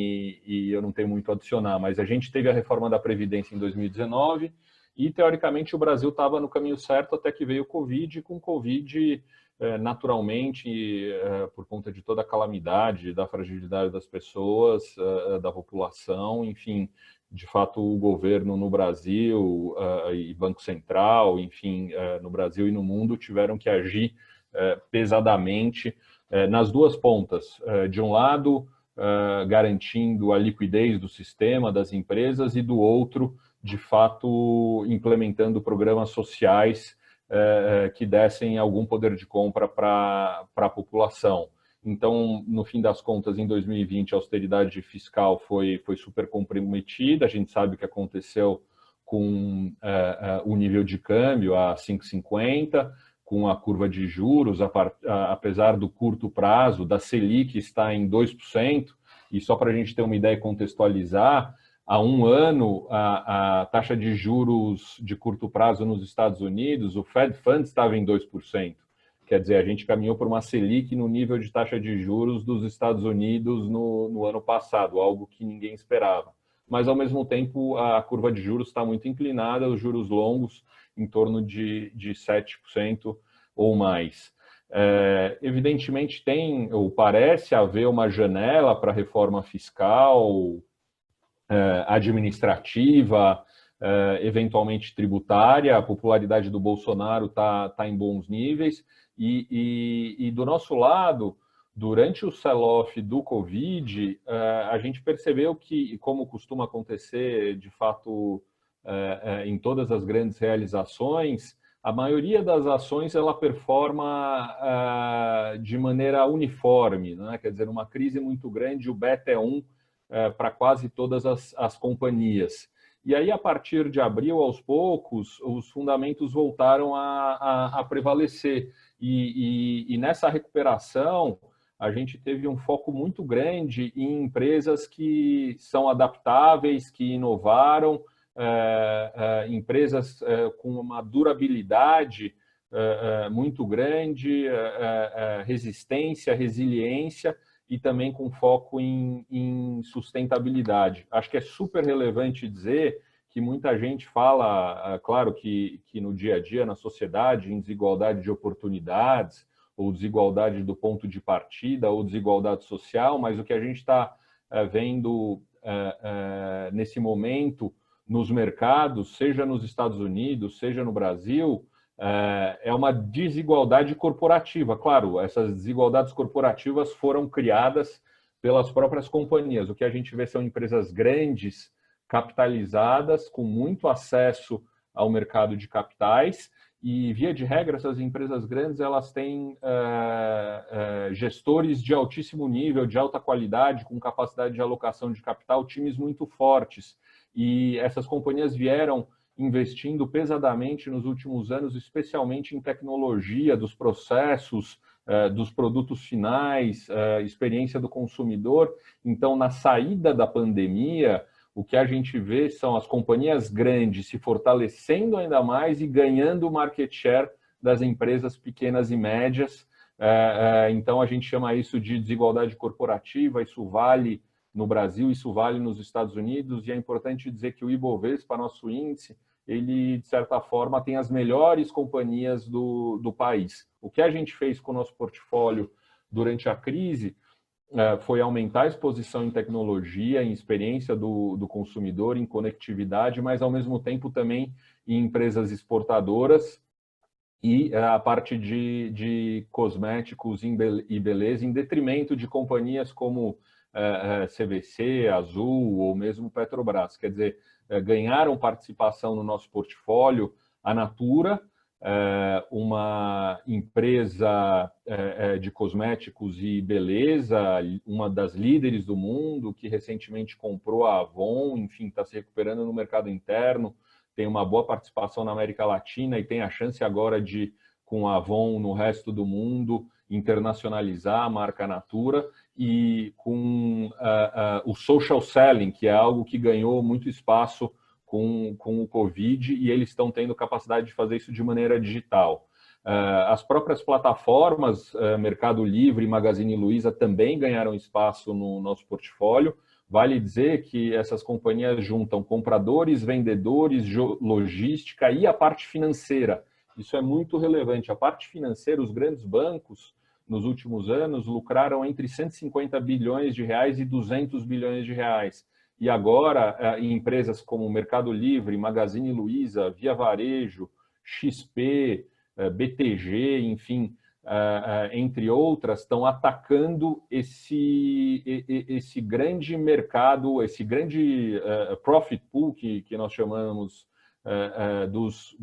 e eu não tenho muito a adicionar, mas a gente teve a reforma da Previdência em 2019 e, teoricamente, o Brasil estava no caminho certo até que veio o Covid, e com o Covid, naturalmente, por conta de toda a calamidade, da fragilidade das pessoas, da população, enfim, de fato, o governo no Brasil e Banco Central, enfim, no Brasil e no mundo, tiveram que agir pesadamente nas duas pontas. De um lado, garantindo a liquidez do sistema, das empresas, e do outro, de fato, implementando programas sociais que dessem algum poder de compra para a população. Então, no fim das contas, em 2020, a austeridade fiscal foi super comprometida. A gente sabe o que aconteceu com o nível de câmbio a 5,50, com a curva de juros, apesar do curto prazo, da Selic está em 2%, e só para a gente ter uma ideia e contextualizar, há um ano a taxa de juros de curto prazo nos Estados Unidos, o Fed Funds estava em 2%. Quer dizer, a gente caminhou por uma Selic no nível de taxa de juros dos Estados Unidos no ano passado, algo que ninguém esperava. Mas, ao mesmo tempo, a curva de juros está muito inclinada, os juros longos em torno de 7% ou mais. Evidentemente, tem, ou parece haver uma janela para reforma fiscal, administrativa, eventualmente tributária. A popularidade do Bolsonaro está em bons níveis. E do nosso lado, durante o sell-off do Covid, a gente percebeu que, como costuma acontecer, de fato, em todas as grandes realizações, a maioria das ações ela performa de maneira uniforme, né? Quer dizer, numa crise muito grande, o beta é 1 para quase todas as companhias. E aí, a partir de abril, aos poucos, os fundamentos voltaram a prevalecer. E nessa recuperação, a gente teve um foco muito grande em empresas que são adaptáveis, que inovaram, empresas com uma durabilidade muito grande, resistência, resiliência, e também com foco em sustentabilidade. Acho que é super relevante dizer que muita gente fala, claro que no dia a dia, na sociedade, em desigualdade de oportunidades, ou desigualdade do ponto de partida, ou desigualdade social, mas o que a gente está vendo nesse momento nos mercados, seja nos Estados Unidos, seja no Brasil, é uma desigualdade corporativa. Claro, essas desigualdades corporativas foram criadas pelas próprias companhias. O que a gente vê são empresas grandes, capitalizadas, com muito acesso ao mercado de capitais, e, via de regra, essas empresas grandes elas têm gestores de altíssimo nível, de alta qualidade, com capacidade de alocação de capital, times muito fortes. E essas companhias vieram investindo pesadamente nos últimos anos, especialmente em tecnologia, dos processos, dos produtos finais, experiência do consumidor. Então, na saída da pandemia, o que a gente vê são as companhias grandes se fortalecendo ainda mais e ganhando o market share das empresas pequenas e médias. Então, a gente chama isso de desigualdade corporativa. Isso vale no Brasil, isso vale nos Estados Unidos, e é importante dizer que o Ibovespa, nosso índice, ele, de certa forma, tem as melhores companhias do país. O que a gente fez com o nosso portfólio durante a crise foi aumentar a exposição em tecnologia, em experiência do consumidor, em conectividade, mas, ao mesmo tempo, também em empresas exportadoras e a parte de cosméticos e beleza, em detrimento de companhias como CVC, Azul ou mesmo Petrobras. Quer dizer, ganharam participação no nosso portfólio a Natura, uma empresa de cosméticos e beleza, uma das líderes do mundo, que recentemente comprou a Avon, enfim, está se recuperando no mercado interno, tem uma boa participação na América Latina e tem a chance agora de, com a Avon no resto do mundo, internacionalizar a marca Natura, e com o social selling, que é algo que ganhou muito espaço com o Covid, e eles estão tendo capacidade de fazer isso de maneira digital. As próprias plataformas, Mercado Livre e Magazine Luiza, também ganharam espaço no nosso portfólio. Vale dizer que essas companhias juntam compradores, vendedores, logística e a parte financeira. Isso é muito relevante. A parte financeira, os grandes bancos, nos últimos anos, lucraram entre 150 bilhões de reais e 200 bilhões de reais. E agora, em empresas como Mercado Livre, Magazine Luiza, Via Varejo, XP, BTG, enfim, entre outras, estão atacando esse grande mercado, esse grande profit pool que nós chamamos dos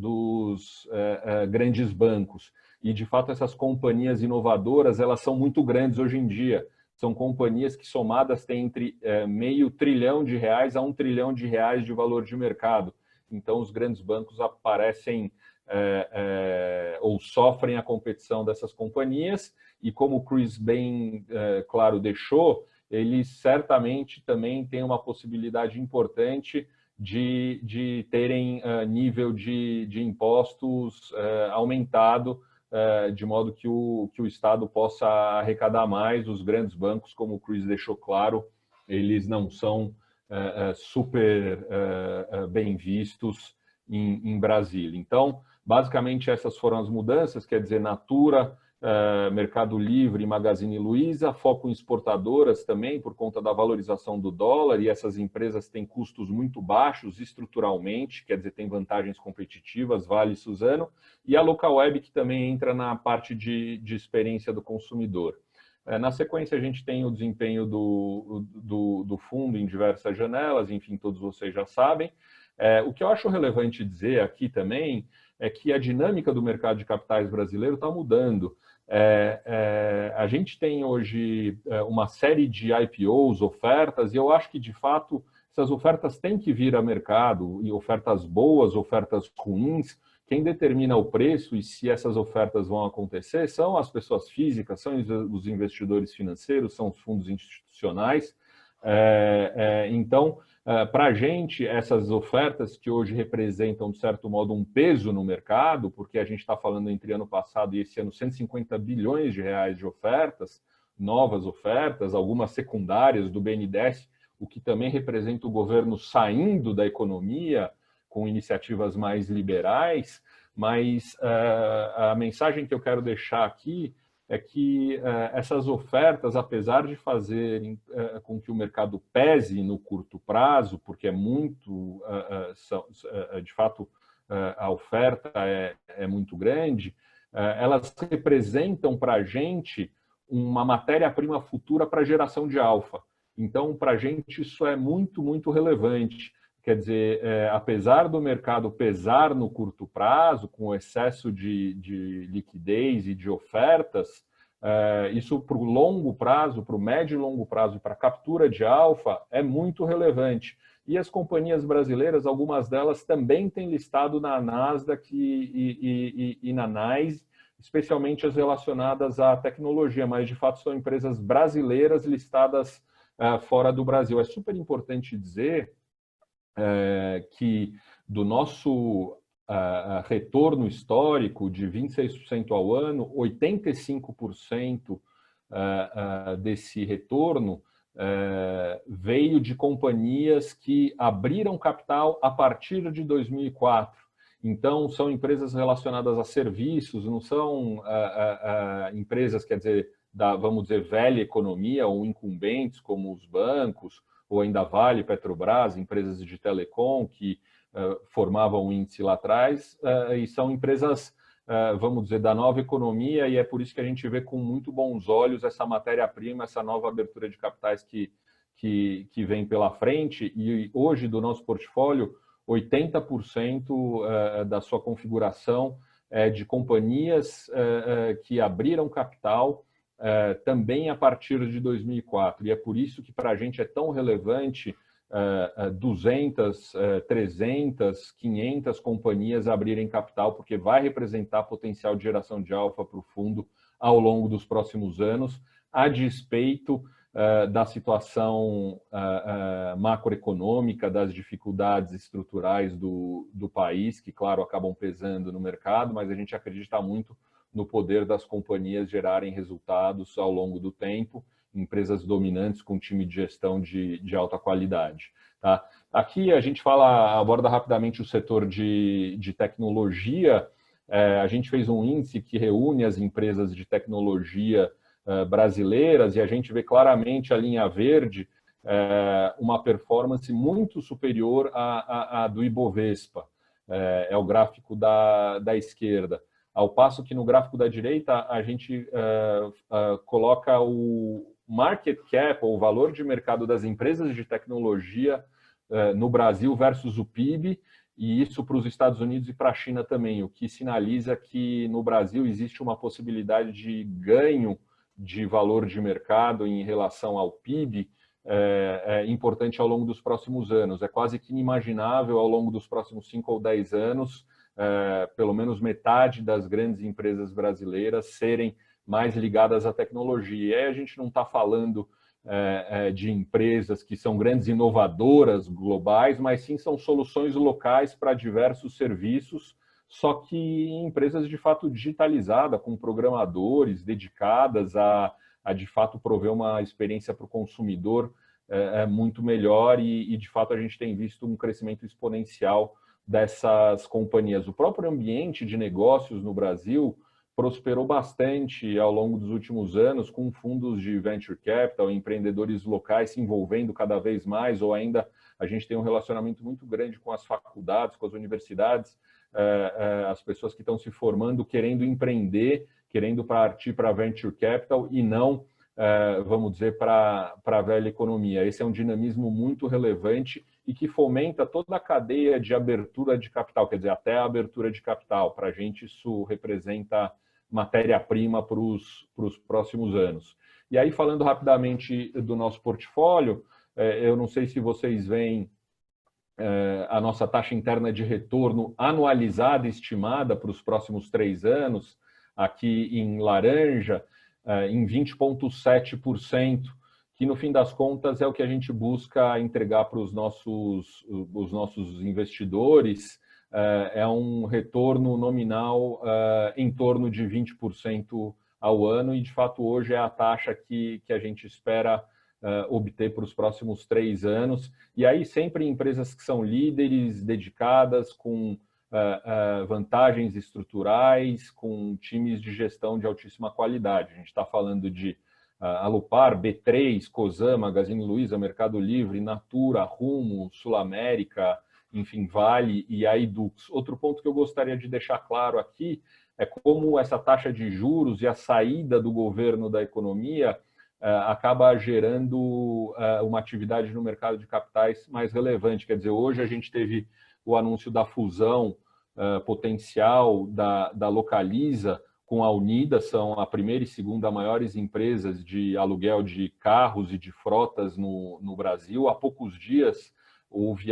grandes bancos. E, de fato, essas companhias inovadoras, elas são muito grandes hoje em dia. São companhias que, somadas, têm entre meio trilhão de reais a 1 trilhão de reais de valor de mercado. então os grandes bancos aparecem ou sofrem a competição dessas companhias, e como o Chris bem claro deixou, eles certamente também têm uma possibilidade importante de terem nível de impostos aumentado, de modo que o Estado possa arrecadar mais. Os grandes bancos, como o Chris deixou claro, eles não são super bem vistos em Brasília. Então, basicamente, essas foram as mudanças, quer dizer, Natura, Mercado Livre e Magazine Luiza, foco em exportadoras também, por conta da valorização do dólar, e essas empresas têm custos muito baixos estruturalmente, quer dizer, têm vantagens competitivas, Vale e Suzano, e a Localweb, que também entra na parte de experiência do consumidor. Na sequência, a gente tem o desempenho do fundo em diversas janelas, enfim, todos vocês já sabem. O que eu acho relevante dizer aqui também é que a dinâmica do mercado de capitais brasileiro está mudando. A gente tem hoje uma série de IPOs, ofertas, e eu acho que, de fato, essas ofertas têm que vir a mercado, e ofertas boas, ofertas ruins. Quem determina o preço e se essas ofertas vão acontecer são as pessoas físicas, são os investidores financeiros, são os fundos institucionais. Então, para a gente, essas ofertas que hoje representam, de certo modo, um peso no mercado, porque a gente está falando entre ano passado e esse ano 150 bilhões de reais de ofertas, novas ofertas, algumas secundárias do BNDES, o que também representa o governo saindo da economia com iniciativas mais liberais, mas a mensagem que eu quero deixar aqui é que essas ofertas, apesar de fazerem com que o mercado pese no curto prazo, porque é muito, de fato, a oferta é muito grande, elas representam para a gente uma matéria-prima futura para a geração de alfa. Então, para a gente, isso é muito, muito relevante. Quer dizer, apesar do mercado pesar no curto prazo, com o excesso de liquidez e de ofertas, isso para o longo prazo, para o médio e longo prazo, para a captura de alfa, é muito relevante. E as companhias brasileiras, algumas delas também têm listado na Nasdaq e na NYSE, especialmente as relacionadas à tecnologia, mas de fato são empresas brasileiras listadas fora do Brasil. É super importante dizer que do nosso retorno histórico de 26% ao ano, 85% desse retorno veio de companhias que abriram capital a partir de 2004. Então, são empresas relacionadas a serviços, não são empresas, quer dizer, vamos dizer, velha economia ou incumbentes como os bancos, ou ainda Vale, Petrobras, empresas de telecom que formavam o índice lá atrás, e são empresas, vamos dizer, da nova economia, e é por isso que a gente vê com muito bons olhos essa matéria-prima, essa nova abertura de capitais que vem pela frente, e hoje do nosso portfólio, 80% da sua configuração é de companhias que abriram capital também a partir de 2004. E é por isso que para a gente é tão relevante 200, 300, 500 companhias abrirem capital, porque vai representar potencial de geração de alfa para o fundo ao longo dos próximos anos, a despeito da situação macroeconômica, das dificuldades estruturais do país, que, claro, acabam pesando no mercado, mas a gente acredita muito no poder das companhias gerarem resultados ao longo do tempo, empresas dominantes com time de gestão de alta qualidade. Tá? Aqui a gente aborda rapidamente o setor de tecnologia. A gente fez um índice que reúne as empresas de tecnologia brasileiras e a gente vê claramente a linha verde, uma performance muito superior à do Ibovespa. É o gráfico da esquerda. Ao passo que no gráfico da direita a gente coloca o market cap, ou o valor de mercado das empresas de tecnologia no Brasil versus o PIB, e isso para os Estados Unidos e para a China também, o que sinaliza que no Brasil existe uma possibilidade de ganho de valor de mercado em relação ao PIB importante ao longo dos próximos anos. É quase que inimaginável ao longo dos próximos 5 ou 10 anos, pelo menos metade das grandes empresas brasileiras serem mais ligadas à tecnologia. E aí a gente não está falando de empresas que são grandes inovadoras globais, mas sim são soluções locais para diversos serviços, só que empresas de fato digitalizadas, com programadores dedicadas a de fato prover uma experiência para o consumidor muito melhor e de fato a gente tem visto um crescimento exponencial dessas companhias. O próprio ambiente de negócios no Brasil prosperou bastante ao longo dos últimos anos, com fundos de venture capital, empreendedores locais se envolvendo cada vez mais, ou ainda a gente tem um relacionamento muito grande com as faculdades, com as universidades, as pessoas que estão se formando querendo empreender, querendo partir para venture capital e não, vamos dizer, para a velha economia. Esse é um dinamismo muito relevante e que fomenta toda a cadeia de abertura de capital, quer dizer, até a abertura de capital. Para a gente isso representa matéria-prima para os próximos anos. E aí, falando rapidamente do nosso portfólio, eu não sei se vocês veem a nossa taxa interna de retorno anualizada estimada para os próximos 3 anos, aqui em laranja, em 20,7%, que no fim das contas é o que a gente busca entregar para os nossos investidores, é um retorno nominal em torno de 20% ao ano, e de fato hoje é a taxa que a gente espera obter para os próximos 3 anos, e aí sempre empresas que são líderes, dedicadas, com vantagens estruturais, com times de gestão de altíssima qualidade. A gente está falando de Alupar, B3, Cosan, Magazine Luiza, Mercado Livre, Natura, Rumo, Sul América, enfim, Vale e a Edux. Outro ponto que eu gostaria de deixar claro aqui é como essa taxa de juros e a saída do governo da economia acaba gerando uma atividade no mercado de capitais mais relevante. Quer dizer, hoje a gente teve o anúncio da fusão potencial da Localiza com a Unida, são a primeira e segunda maiores empresas de aluguel de carros e de frotas no Brasil. Há poucos dias houve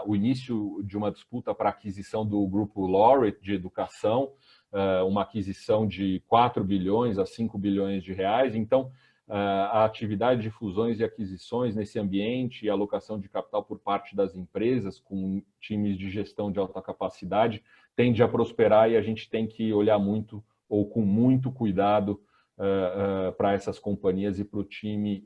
o início de uma disputa para a aquisição do grupo Laureate de educação, uma aquisição de 4 bilhões a 5 bilhões de reais. Então, a atividade de fusões e aquisições nesse ambiente e alocação de capital por parte das empresas, com times de gestão de alta capacidade, tende a prosperar, e a gente tem que olhar muito, ou com muito cuidado, para essas companhias e para o time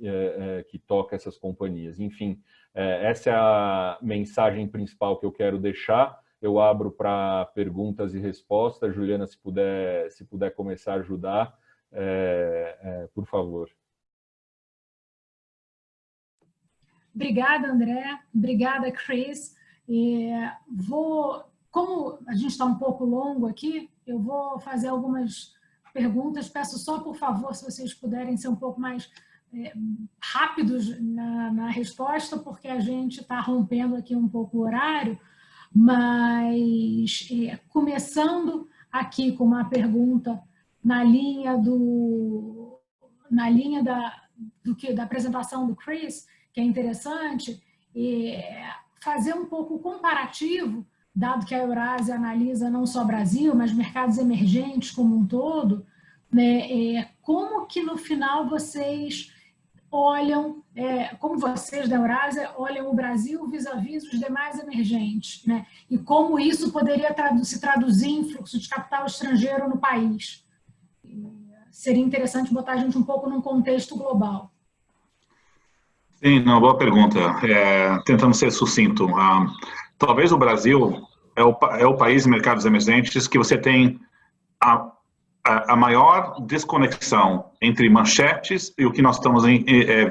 que toca essas companhias. Enfim, essa é a mensagem principal que eu quero deixar. Eu abro para perguntas e respostas. Juliana, se puder começar a ajudar, por favor. Obrigada, André. Obrigada, Chris. Como a gente está um pouco longo aqui, eu vou fazer algumas perguntas. Peço só, por favor, se vocês puderem ser um pouco mais rápidos na resposta, porque a gente está rompendo aqui um pouco o horário. Mas, começando aqui com uma pergunta na linha da apresentação do Chris, que é interessante, fazer um pouco comparativo, dado que a Eurásia analisa não só Brasil, mas mercados emergentes como um todo, né? Como que no final vocês olham, como vocês da Eurásia olham o Brasil vis-à-vis os demais emergentes, né? E como isso poderia se traduzir em fluxo de capital estrangeiro no país. Seria interessante botar a gente um pouco num contexto global. Sim, uma boa pergunta. Tentando ser sucinto. Talvez o Brasil é o país de mercados emergentes que você tem a maior desconexão entre manchetes e o que nós estamos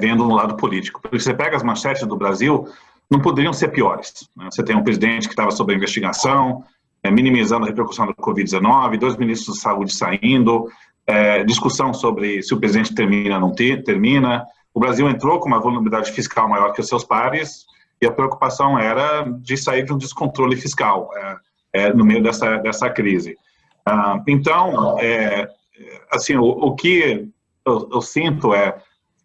vendo no lado político. Porque você pega as manchetes do Brasil, não poderiam ser piores, né? Você tem um presidente que estava sob investigação, minimizando a repercussão da Covid-19, 2 ministros de saúde saindo, discussão sobre se o presidente termina ou não termina. O Brasil entrou com uma vulnerabilidade fiscal maior que os seus pares, e a preocupação era de sair de um descontrole fiscal no meio dessa crise. Então, assim, o que eu sinto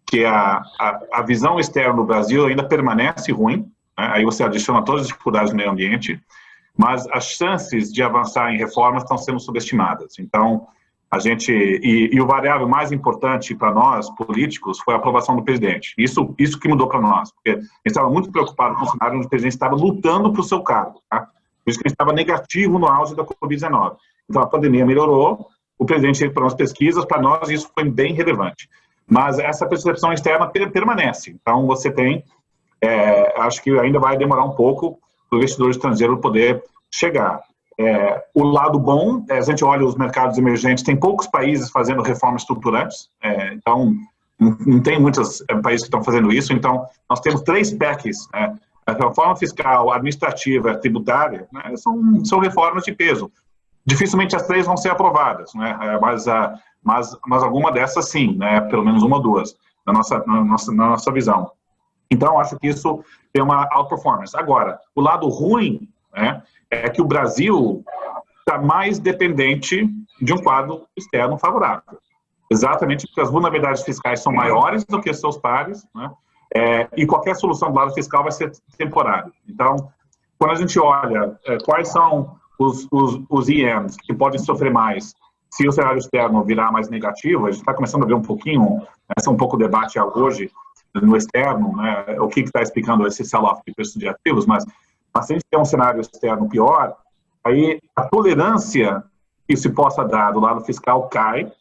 que a visão externa do Brasil ainda permanece ruim, né? Aí você adiciona todas as dificuldades do meio ambiente, mas as chances de avançar em reformas estão sendo subestimadas. Então, e o variável mais importante para nós, políticos, foi a aprovação do presidente. Isso que mudou para nós, porque a gente estava muito preocupado com o cenário onde o presidente estava lutando para o seu cargo, tá? Por isso que a gente estava negativo no auge da Covid-19. Então, a pandemia melhorou, o presidente recuperou as pesquisas, para nós isso foi bem relevante. Mas essa percepção externa permanece. Então, você tem, acho que ainda vai demorar um pouco para o investidor estrangeiro poder chegar. O lado bom, a gente olha os mercados emergentes, tem poucos países fazendo reformas estruturantes, então não tem muitos países que estão fazendo isso, então nós temos 3 PECs, a reforma fiscal, administrativa, tributária, né, são reformas de peso. Dificilmente as 3 vão ser aprovadas, né, mas alguma dessas sim, né, pelo menos 1 ou 2, na nossa visão. Então, acho que isso tem uma outperformance. Agora, o lado ruim, né, é que o Brasil está mais dependente de um quadro externo favorável. Exatamente porque as vulnerabilidades fiscais são maiores do que seus pares, né, e qualquer solução do lado fiscal vai ser temporária. Então, quando a gente olha quais são os IEMs que podem sofrer mais se o cenário externo virar mais negativo, a gente está começando a ver um pouquinho, esse é um pouco o debate hoje no externo, né, o que está explicando esse sell-off de preços de ativos, mas se a gente tem um cenário externo pior, aí a tolerância que se possa dar do lado fiscal cai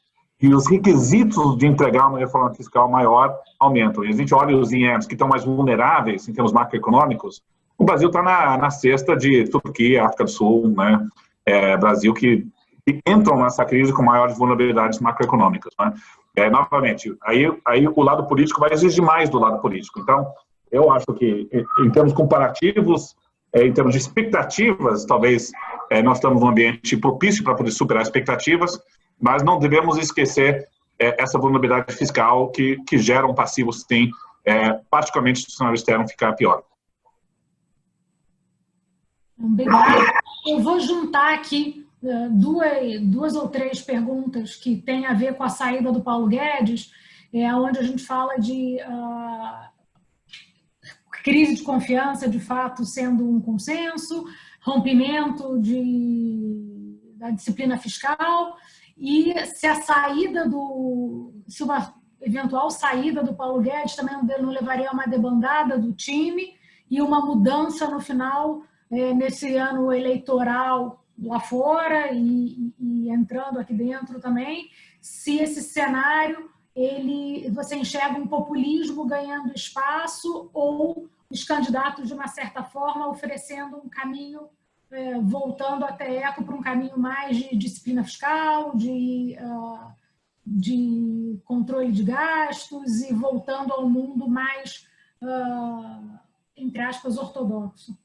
e os requisitos de entregar uma reforma fiscal maior aumentam. E a gente olha os IEMs que estão mais vulneráveis em termos macroeconômicos, o Brasil está na cesta de Turquia, África do Sul, né, Brasil que entram nessa crise com maiores vulnerabilidades macroeconômicas, né. Novamente, aí o lado político vai exigir mais do lado político. Então, eu acho que em termos comparativos, em termos de expectativas, talvez nós estamos num ambiente propício para poder superar expectativas, mas não devemos esquecer essa vulnerabilidade fiscal que gera um passivo, sim, particularmente se o cenário externo ficar pior. Obrigada. Eu vou juntar aqui 2 ou 3 perguntas que têm a ver com a saída do Paulo Guedes, onde a gente fala de crise de confiança, de fato, sendo um consenso, rompimento da disciplina fiscal, e se uma eventual saída do Paulo Guedes também não levaria a uma debandada do time e uma mudança no final, nesse ano eleitoral lá fora e entrando aqui dentro também, se esse cenário você enxerga um populismo ganhando espaço ou os candidatos, de uma certa forma, oferecendo um caminho, voltando até ECO para um caminho mais de disciplina fiscal, de controle de gastos e voltando ao mundo mais, entre aspas, ortodoxo.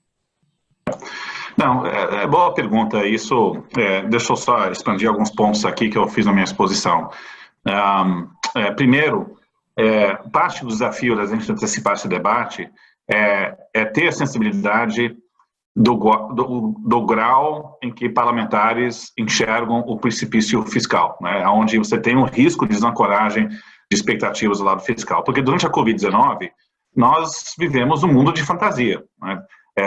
Não, boa pergunta. Isso, deixa eu só expandir alguns pontos aqui que eu fiz na minha exposição. Primeiro, parte do desafio da gente antecipar esse debate é ter a sensibilidade do grau em que parlamentares enxergam o precipício fiscal, né, onde você tem um risco de desancoragem de expectativas do lado fiscal. Porque durante a Covid-19, nós vivemos um mundo de fantasia, né?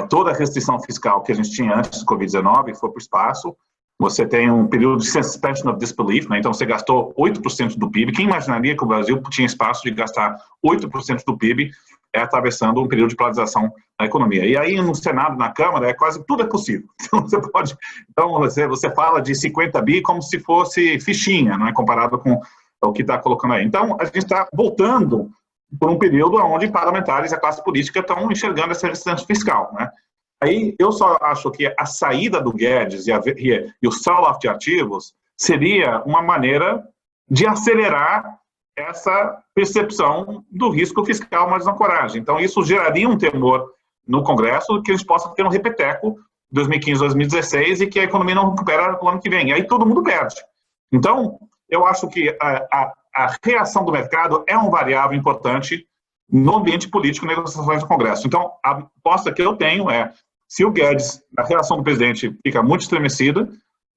Toda a restrição fiscal que a gente tinha antes do Covid-19 foi para o espaço. Você tem um período de suspension of disbelief, né? Então você gastou 8% do PIB. Quem imaginaria que o Brasil tinha espaço de gastar 8% do PIB atravessando um período de paralisação da economia? E aí no Senado, na Câmara, quase tudo é possível. Então você fala de 50 bi como se fosse fichinha, não é, comparado com o que está colocando aí. Então a gente está voltando por um período onde parlamentares e a classe política estão enxergando essa restrição fiscal, né? Aí eu só acho que a saída do Guedes e o sell-off de ativos seria uma maneira de acelerar essa percepção do risco fiscal mais desancoragem. Então isso geraria um temor no Congresso que a gente possa ter um repeteco 2015, 2016 e que a economia não recupera no ano que vem. E aí todo mundo perde. Então, eu acho que a reação do mercado é um variável importante no ambiente político e negociações do Congresso. Então, a aposta que eu tenho se o Guedes, a reação do presidente fica muito estremecida,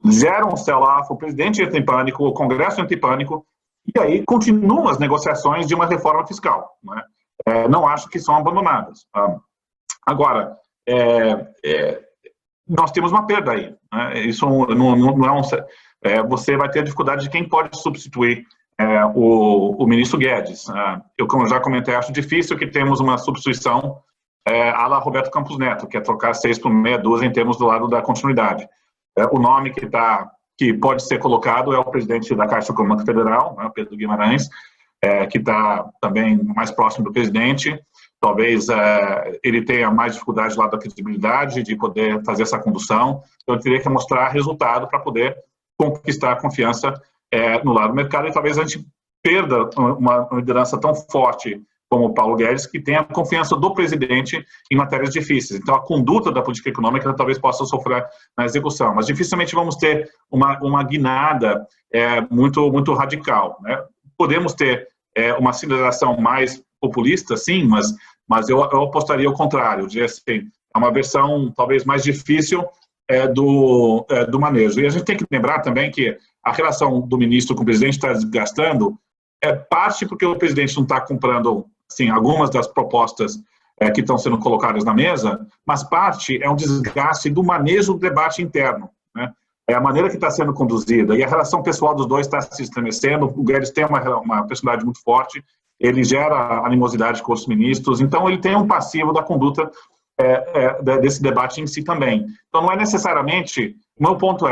gera um sell-off, o presidente entra em pânico, o Congresso entra em pânico, E aí continuam as negociações de uma reforma fiscal, né? Não acho que são abandonadas. Agora, nós temos uma perda aí, né? Isso não é você vai ter dificuldade de quem pode substituir o ministro Guedes. Eu, como já comentei, acho difícil que temos uma substituição à la Roberto Campos Neto, que é trocar 6 por meia dúzia em termos do lado da continuidade. O nome que pode ser colocado é o presidente da Caixa Econômica Federal, né, Pedro Guimarães, que está também mais próximo do presidente. Talvez ele tenha mais dificuldade lá da credibilidade, de poder fazer essa condução. Então, ele teria que mostrar resultado para poder conquistar a confiança no lado do mercado, e talvez a gente perda uma liderança tão forte como o Paulo Guedes, que tenha a confiança do presidente em matérias difíceis. Então, a conduta da política econômica talvez possa sofrer na execução, mas dificilmente vamos ter uma guinada muito radical, né? Podemos ter uma aceleração mais populista, sim, mas eu apostaria ao contrário. Eu diria assim, é uma versão talvez mais difícil do manejo. E a gente tem que lembrar também que a relação do ministro com o presidente está desgastando, parte porque o presidente não está comprando assim, algumas das propostas que estão sendo colocadas na mesa, mas parte é um desgaste do manejo do debate interno, né? É a maneira que está sendo conduzida, e a relação pessoal dos dois está se estremecendo. O Guedes tem uma personalidade muito forte, ele gera animosidade com os ministros, então ele tem um passivo da conduta desse debate em si também. Então não é necessariamente, o meu ponto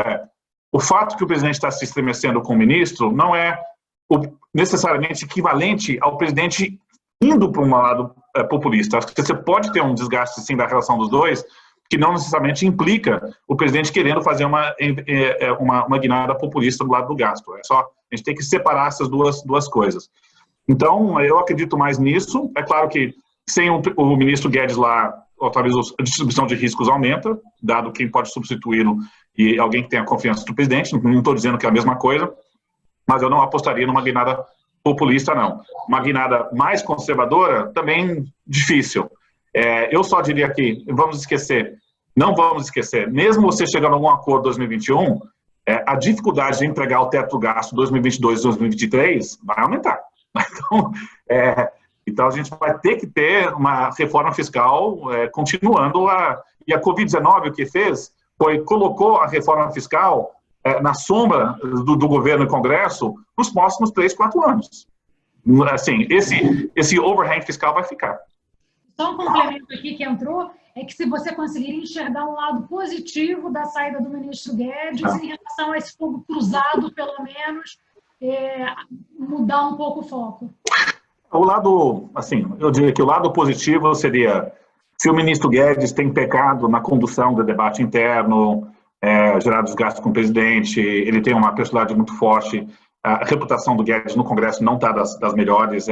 o fato que o presidente está se estremecendo com o ministro não é necessariamente equivalente ao presidente indo para um lado populista. Acho que você pode ter um desgaste, sim, da relação dos dois, que não necessariamente implica o presidente querendo fazer uma guinada populista do lado do gasto. A gente tem que separar essas duas coisas. Então, eu acredito mais nisso. É claro que sem o ministro Guedes lá, talvez a distribuição de riscos aumenta, dado quem pode substituí-lo e alguém que tenha a confiança do presidente. Não estou dizendo que é a mesma coisa, mas eu não apostaria numa guinada populista, não. Uma guinada mais conservadora, também difícil. Eu só diria que não vamos esquecer, mesmo você chegando a algum acordo em 2021, a dificuldade de entregar o teto do gasto 2022 e 2023 vai aumentar. Então, a gente vai ter que ter uma reforma fiscal continuando. E a Covid-19 o que fez colocou a reforma fiscal na sombra do governo e Congresso nos próximos 3, 4 anos. Assim, esse overhang fiscal vai ficar. Só um complemento aqui que entrou, é que se você conseguir enxergar um lado positivo da saída do ministro Guedes em relação a esse fogo cruzado, pelo menos, mudar um pouco o foco. O lado, assim, eu diria que o lado positivo seria se o ministro Guedes tem pecado na condução do debate interno, gerar desgaste com o presidente, ele tem uma personalidade muito forte, a reputação do Guedes no Congresso não está das melhores,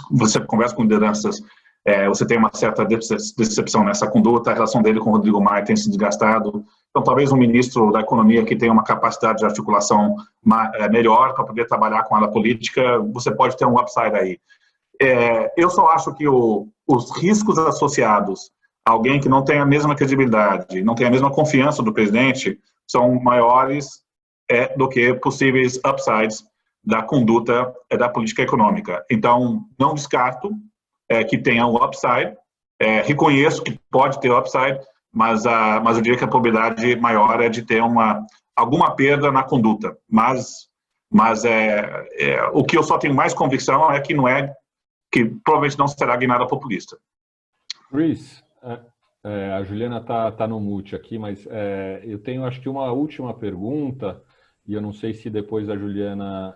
você conversa com lideranças, você tem uma certa decepção nessa conduta, a relação dele com o Rodrigo Maia tem se desgastado, então talvez um ministro da Economia que tenha uma capacidade de articulação melhor para poder trabalhar com a área política, você pode ter um upside aí. Eu só acho que os riscos associados a alguém que não tem a mesma credibilidade, não tem a mesma confiança do presidente, são maiores do que possíveis upsides da conduta da política econômica. Então, não descarto que tenha um upside, reconheço que pode ter upside, mas eu diria que a probabilidade maior é de ter alguma perda na conduta. Mas o que eu só tenho mais convicção é que provavelmente não será guinada populista. Chris, a Juliana tá no mute aqui, mas eu tenho acho que uma última pergunta, e eu não sei se depois a Juliana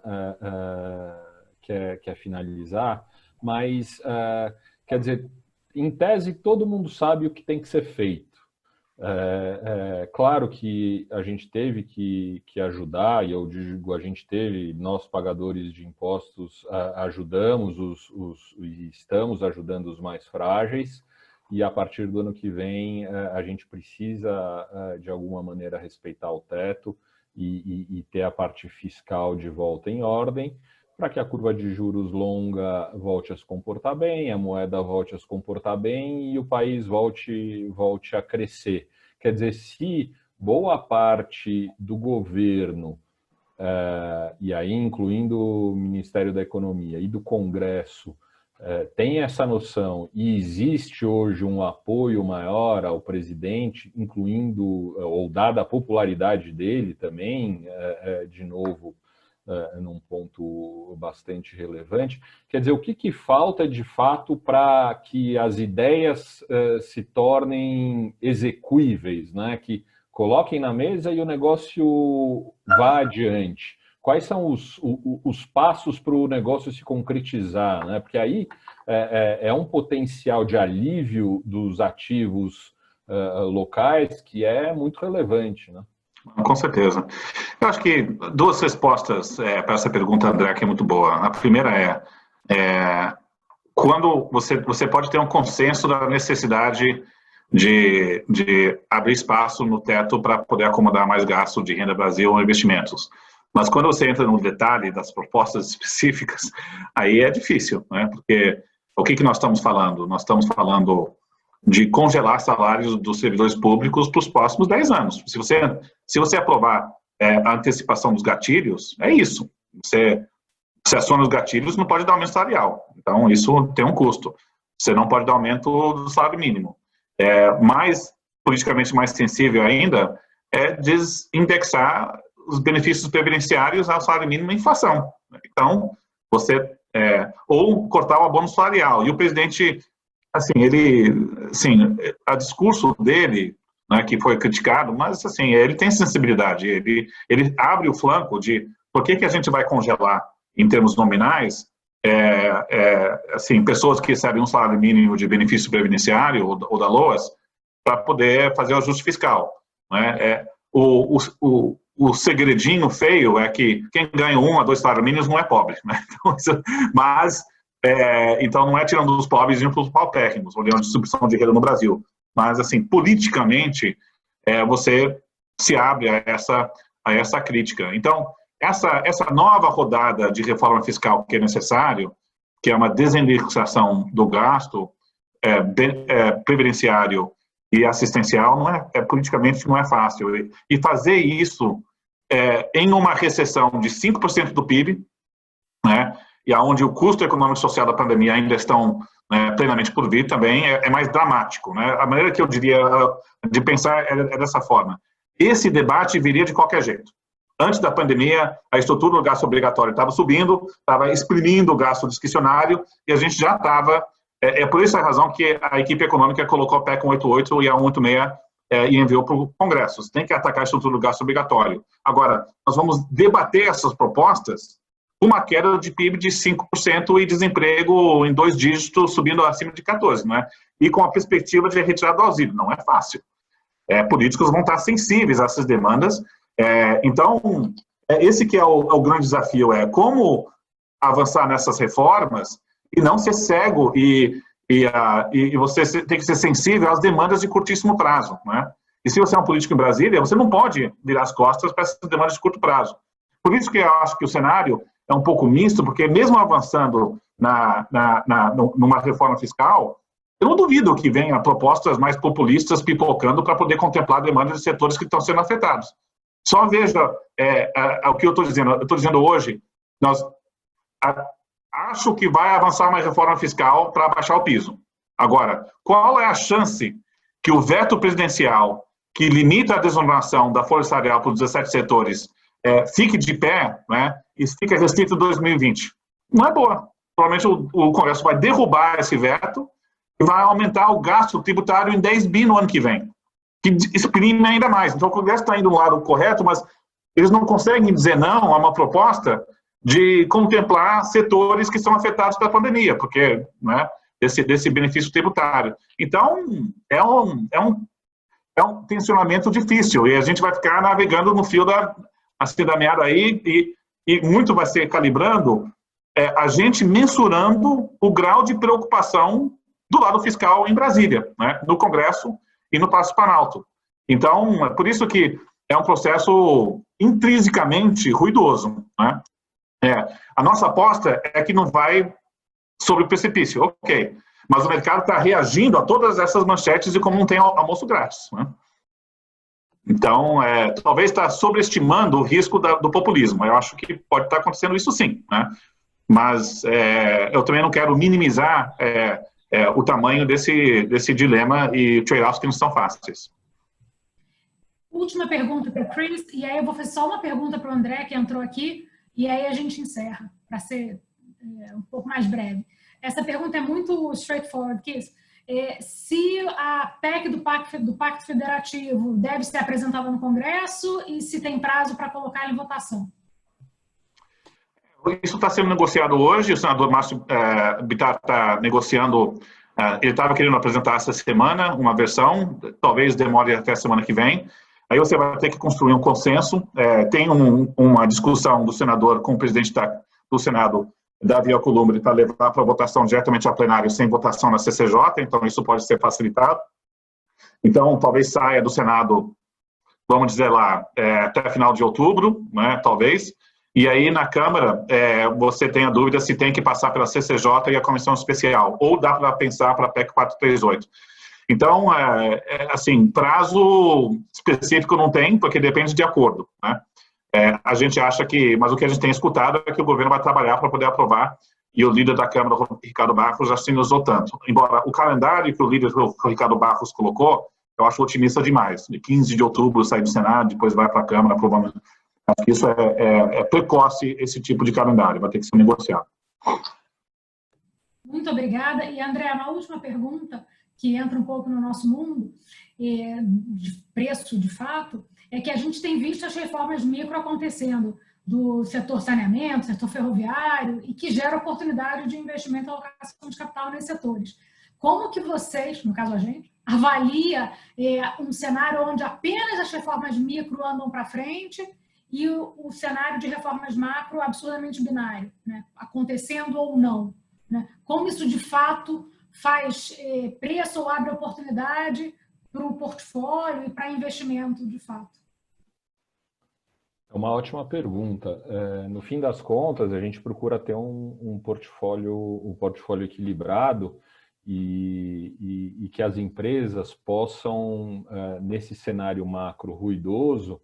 quer finalizar, mas quer dizer, em tese todo mundo sabe o que tem que ser feito. Claro que a gente teve que ajudar, e eu digo, nós pagadores de impostos ajudamos e estamos ajudando os mais frágeis, e a partir do ano que vem a gente precisa de alguma maneira respeitar o teto e ter a parte fiscal de volta em ordem, para que a curva de juros longa volte a se comportar bem, a moeda volte a se comportar bem e o país volte a crescer. Quer dizer, se boa parte do governo e aí incluindo o Ministério da Economia e do Congresso, tem essa noção e existe hoje um apoio maior ao presidente, incluindo, ou dada a popularidade dele também, de novo, num ponto bastante relevante, quer dizer, o que falta de fato para que as ideias se tornem execuíveis, né? Que coloquem na mesa e o negócio vá adiante? Quais são os passos para o negócio se concretizar, né? Porque aí é um potencial de alívio dos ativos locais que é muito relevante, né? Com certeza. Eu acho que duas respostas para essa pergunta, André, que é muito boa. A primeira quando você pode ter um consenso da necessidade de abrir espaço no teto para poder acomodar mais gasto de Renda Brasil ou investimentos. Mas quando você entra no detalhe das propostas específicas, aí é difícil, né? Porque o que nós estamos falando? Nós estamos falando de congelar salários dos servidores públicos para os próximos 10 anos. Se você aprovar a antecipação dos gatilhos, é isso. Você aciona os gatilhos, não pode dar aumento salarial. Então, isso tem um custo. Você não pode dar aumento do salário mínimo. Mais, politicamente mais sensível ainda, é desindexar os benefícios previdenciários ao salário mínimo e inflação. Então, ou cortar o abono salarial. E o presidente, assim, a discurso dele, né, que foi criticado, mas, assim, ele tem sensibilidade. Ele abre o flanco de por que a gente vai congelar, em termos nominais, assim, pessoas que recebem um salário mínimo de benefício previdenciário ou da LOAS, para poder fazer o ajuste fiscal, né? O segredinho feio é que quem ganha 1 a 2 salários mínimos não é pobre, né? Então não é tirando os pobres e indo para os paupérrimos, olhando a distribuição de renda no Brasil. Mas, assim, politicamente, você se abre a essa crítica. Então, essa nova rodada de reforma fiscal que é necessário, que é uma desindexação do gasto previdenciário e assistencial, politicamente não é fácil. E fazer isso em uma recessão de 5% do PIB, né, e onde o custo econômico e social da pandemia ainda estão plenamente por vir também, é mais dramático, né? A maneira que eu diria de pensar é dessa forma. Esse debate viria de qualquer jeito. Antes da pandemia, a estrutura do gasto obrigatório estava subindo, estava exprimindo o gasto discricionário, e a gente já estava... por essa razão que a equipe econômica colocou a PEC 188 e a 186 e enviou para o Congresso. Você tem que atacar a estrutura do gasto obrigatório. Agora, nós vamos debater essas propostas com uma queda de PIB de 5% e desemprego em 2 dígitos subindo acima de 14%, né? E com a perspectiva de retirada do auxílio. Não é fácil. Políticos vão estar sensíveis a essas demandas. Então, esse que é o grande desafio, como avançar nessas reformas e não ser cego e você tem que ser sensível às demandas de curtíssimo prazo, né? E se você é um político em Brasília, você não pode virar as costas para essas demandas de curto prazo. Por isso que eu acho que o cenário é um pouco misto, porque mesmo avançando numa reforma fiscal, eu não duvido que venha propostas mais populistas pipocando para poder contemplar demandas de setores que estão sendo afetados. Só veja o que eu estou dizendo. Eu estou dizendo hoje, acho que vai avançar uma reforma fiscal para baixar o piso. Agora, qual é a chance que o veto presidencial que limita a desoneração da folha salarial para os 17 setores fique de pé, né, e fique restrito em 2020? Não é boa. Provavelmente o Congresso vai derrubar esse veto e vai aumentar o gasto tributário em 10 bi no ano que vem, que exprime ainda mais. Então, o Congresso está indo no lado correto, mas eles não conseguem dizer não a uma proposta de contemplar setores que são afetados pela pandemia, porque, né, desse benefício tributário. Então, é um tensionamento difícil, e a gente vai ficar navegando no fio da meada aí, e muito vai ser calibrando a gente mensurando o grau de preocupação do lado fiscal em Brasília, né, no Congresso e no Palácio Planalto. Então, é por isso que é um processo intrinsecamente ruidoso, né? A nossa aposta é que não vai sobre o precipício, ok. Mas o mercado está reagindo a todas essas manchetes e como não tem almoço grátis, né? Então, talvez está sobreestimando o risco do populismo. Eu acho que pode estar acontecendo isso sim, né? Mas eu também não quero minimizar o tamanho desse dilema e trade-offs que não são fáceis. Última pergunta para o Chris, e aí eu vou fazer só uma pergunta para o André, que entrou aqui, e aí a gente encerra, para ser um pouco mais breve. Essa pergunta é muito straightforward, Chris. Se a PEC do Pacto Federativo deve ser apresentada no Congresso e se tem prazo para colocar em votação? Isso está sendo negociado hoje, o senador Márcio Bittar está negociando, ele estava querendo apresentar essa semana uma versão, talvez demore até a semana que vem, aí você vai ter que construir um consenso, tem uma discussão do senador com o presidente do Senado, Davi Alcolumbre, para levar para votação diretamente ao plenário, sem votação na CCJ, então isso pode ser facilitado. Então, talvez saia do Senado, vamos dizer lá, até final de outubro, né, talvez. E aí, na Câmara, você tem a dúvida se tem que passar pela CCJ e a Comissão Especial, ou dá para pensar para a PEC 438. Então, assim, prazo específico não tem, porque depende de acordo, né? A gente acha que, mas o que a gente tem escutado é que o governo vai trabalhar para poder aprovar, e o líder da Câmara, Ricardo Barros, já se usou tanto. Embora o calendário que o líder, Ricardo Barros, colocou, eu acho otimista demais. De 15 de outubro sai do Senado, depois vai para a Câmara, aprovando. Acho que isso é precoce, esse tipo de calendário, vai ter que ser negociado. Muito obrigada. E, André, uma última pergunta, que entra um pouco no nosso mundo, de preço, de fato, é que a gente tem visto as reformas micro acontecendo do setor saneamento, setor ferroviário, e que gera oportunidade de investimento e alocação de capital nesses setores. Como que vocês, no caso a gente, avalia um cenário onde apenas as reformas micro andam para frente e o cenário de reformas macro absurdamente binário, né? Acontecendo ou não, né? Como isso de fato faz preço ou abre oportunidade para o portfólio e para investimento de fato? É uma ótima pergunta. No fim das contas, a gente procura ter um portfólio equilibrado e que as empresas possam, nesse cenário macro ruidoso,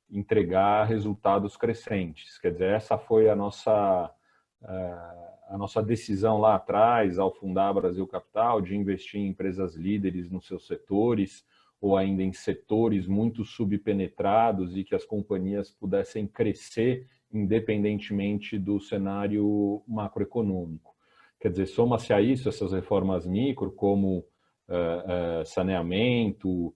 entregar resultados crescentes. Quer dizer, essa foi a nossa decisão lá atrás, ao fundar Brasil Capital, de investir em empresas líderes nos seus setores, ou ainda em setores muito subpenetrados e que as companhias pudessem crescer independentemente do cenário macroeconômico. Quer dizer, soma-se a isso essas reformas micro, como saneamento,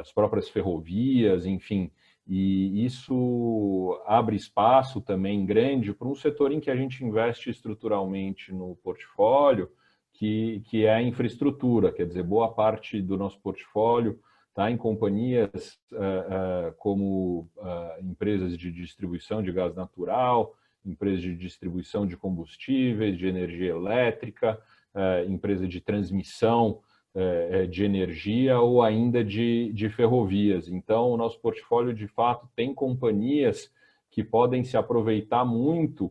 as próprias ferrovias, enfim, e isso abre espaço também grande para um setor em que a gente investe estruturalmente no portfólio, que é a infraestrutura, quer dizer, boa parte do nosso portfólio está em companhias como empresas de distribuição de gás natural, empresas de distribuição de combustíveis, de energia elétrica, empresa de transmissão de energia ou ainda de ferrovias. Então, o nosso portfólio, de fato, tem companhias que podem se aproveitar muito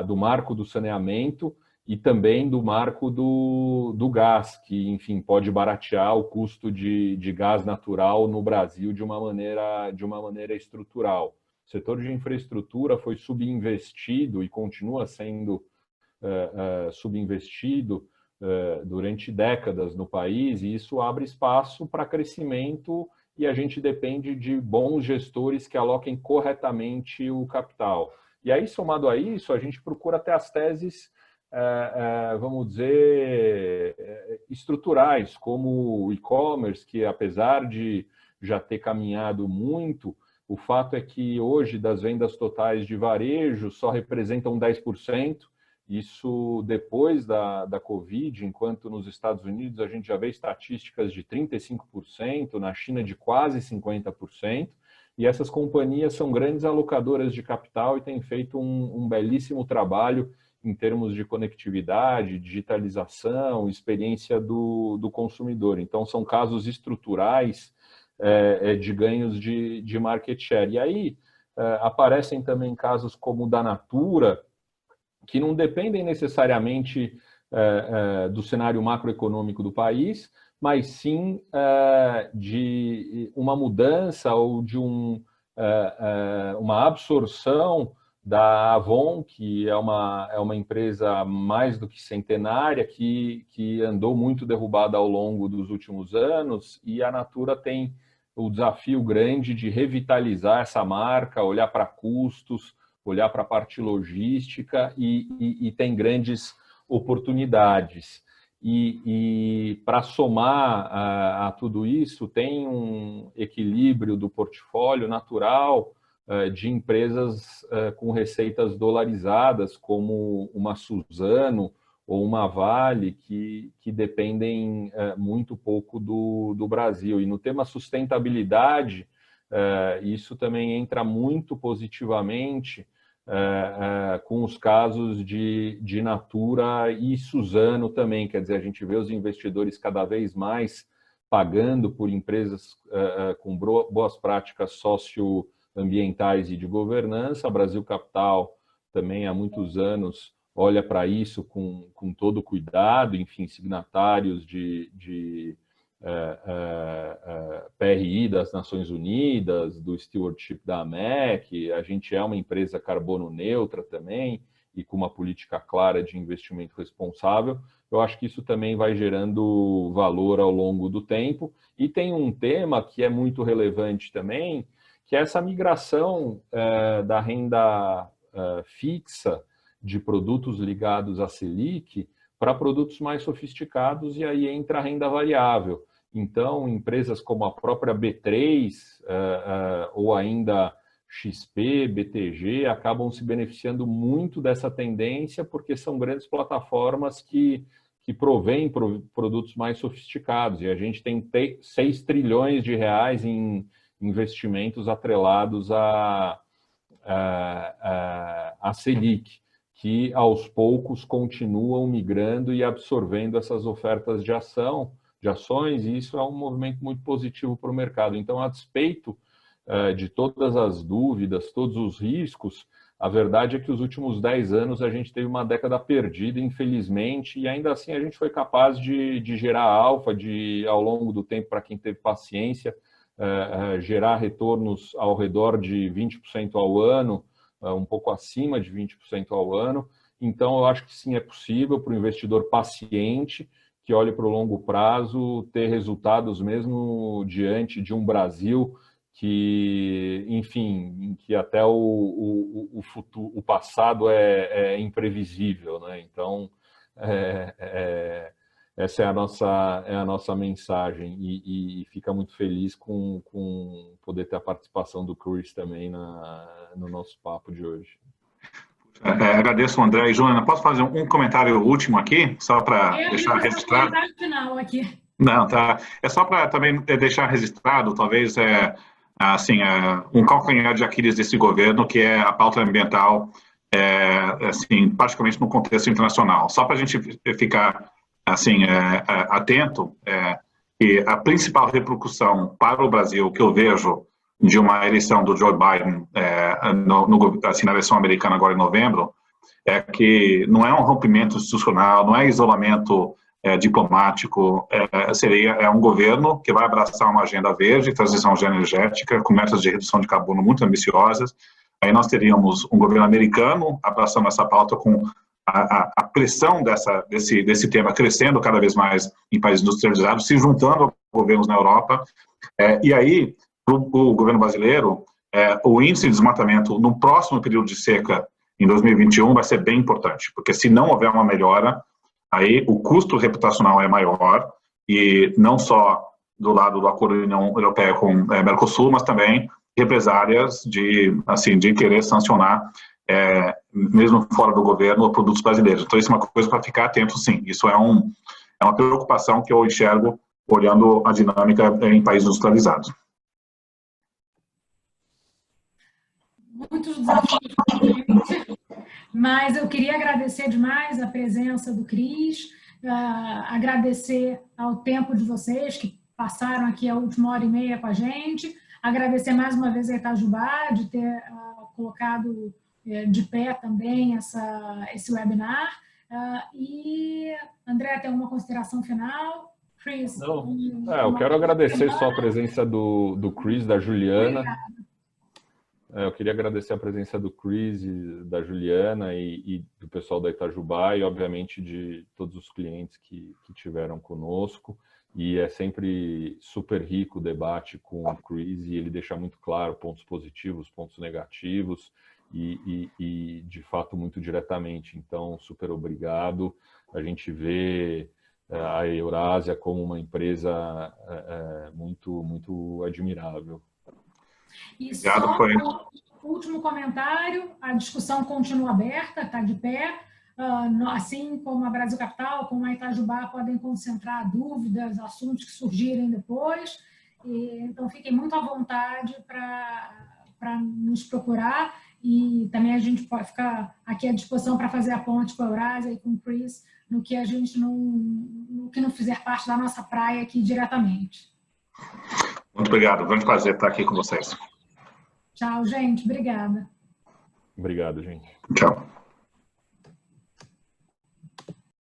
do marco do saneamento e também do marco do gás, que, enfim, pode baratear o custo de gás natural no Brasil de uma maneira estrutural. O setor de infraestrutura foi subinvestido e continua sendo subinvestido durante décadas no país, e isso abre espaço para crescimento e a gente depende de bons gestores que aloquem corretamente o capital. E aí, somado a isso, a gente procura até as teses vamos dizer, estruturais, como o e-commerce, que apesar de já ter caminhado muito, o fato é que hoje das vendas totais de varejo só representam 10%, isso depois da Covid, enquanto nos Estados Unidos a gente já vê estatísticas de 35%, na China de quase 50%, e essas companhias são grandes alocadoras de capital e têm feito um belíssimo trabalho em termos de conectividade, digitalização, experiência do consumidor. Então, são casos estruturais de ganhos de market share. E aí aparecem também casos como o da Natura, que não dependem necessariamente do cenário macroeconômico do país, mas sim de uma mudança ou de uma absorção da Avon, que é uma empresa mais do que centenária, que andou muito derrubada ao longo dos últimos anos, e a Natura tem o desafio grande de revitalizar essa marca, olhar para custos, olhar para a parte logística e tem grandes oportunidades. E para somar a tudo isso, tem um equilíbrio do portfólio natural de empresas com receitas dolarizadas, como uma Suzano ou uma Vale, que dependem muito pouco do Brasil. E no tema sustentabilidade, isso também entra muito positivamente com os casos de Natura e Suzano também. Quer dizer, a gente vê os investidores cada vez mais pagando por empresas com boas práticas socioambientais e de governança. A Brasil Capital também há muitos anos olha para isso com todo cuidado, enfim, signatários de PRI das Nações Unidas, do Stewardship da AMEC. A gente é uma empresa carbono neutra também e com uma política clara de investimento responsável. Eu acho que isso também vai gerando valor ao longo do tempo. E tem um tema que é muito relevante também, que é essa migração da renda fixa de produtos ligados à Selic para produtos mais sofisticados, e aí entra a renda variável. Então, empresas como a própria B3 ou ainda XP, BTG, acabam se beneficiando muito dessa tendência, porque são grandes plataformas que provêm produtos mais sofisticados. E a gente tem 6 trilhões de reais em investimentos atrelados à Selic, que aos poucos continuam migrando e absorvendo essas ofertas de ações, e isso é um movimento muito positivo para o mercado. Então, a despeito de todas as dúvidas, todos os riscos, a verdade é que os últimos 10 anos a gente teve uma década perdida, infelizmente, e ainda assim a gente foi capaz de gerar alfa ao longo do tempo, para quem teve paciência, gerar retornos ao redor de 20% ao ano, um pouco acima de 20% ao ano. Então, eu acho que sim, é possível para o investidor paciente, que olhe para o longo prazo, ter resultados mesmo diante de um Brasil que, enfim, em que até o passado é imprevisível, né? Então, essa é a nossa mensagem, e fica muito feliz com poder ter a participação do Chris também no nosso papo de hoje. Agradeço, André e Joana. Posso fazer um comentário último aqui, só para deixar registrado? Um comentário final aqui. Não, tá. É só para também deixar registrado, talvez, um calcanhar de Aquiles desse governo, que é a pauta ambiental, assim, praticamente no contexto internacional. Só para a gente ficar assim, atento, que a principal repercussão para o Brasil que eu vejo de uma eleição do Joe Biden na eleição americana agora em novembro, é que não é um rompimento institucional, não é isolamento diplomático, seria um governo que vai abraçar uma agenda verde, transição energética, com metas de redução de carbono muito ambiciosas. Aí nós teríamos um governo americano abraçando essa pauta, com a pressão desse tema crescendo cada vez mais em países industrializados, se juntando a governos na Europa, e aí o governo brasileiro, o índice de desmatamento no próximo período de seca, em 2021, vai ser bem importante, porque se não houver uma melhora, aí o custo reputacional é maior, e não só do lado do acordo da União Europeia com Mercosul, mas também represárias de querer sancionar, mesmo fora do governo, produtos brasileiros. Então, isso é uma coisa para ficar atento, sim. Isso é uma preocupação que eu enxergo olhando a dinâmica em países industrializados. Muitos desafios, mas eu queria agradecer demais a presença do Chris, agradecer ao tempo de vocês que passaram aqui a última hora e meia com a gente, agradecer mais uma vez a Itajubá de ter colocado de pé também esse webinar, E, André, tem alguma consideração final? Chris? Não. Eu quero agradecer só a presença do Chris, da Juliana. Eu queria agradecer a presença do Chris, da Juliana e do pessoal da Itajubá e, obviamente, de todos os clientes que tiveram conosco. E é sempre super rico o debate com o Chris e ele deixa muito claro pontos positivos, pontos negativos e de fato, muito diretamente. Então, super obrigado. A gente vê a Eurásia como uma empresa muito, muito admirável. E só o último comentário, a discussão continua aberta, está de pé, assim como a Brasil Capital, como a Itajubá, podem concentrar dúvidas, assuntos que surgirem depois, então fiquem muito à vontade para nos procurar, e também a gente pode ficar aqui à disposição para fazer a ponte com a Eurásia e com o Chris, no que a gente no que não fizer parte da nossa praia aqui diretamente. Muito obrigado, grande prazer estar aqui com vocês. Tchau, gente. Obrigada. Obrigado, gente. Tchau.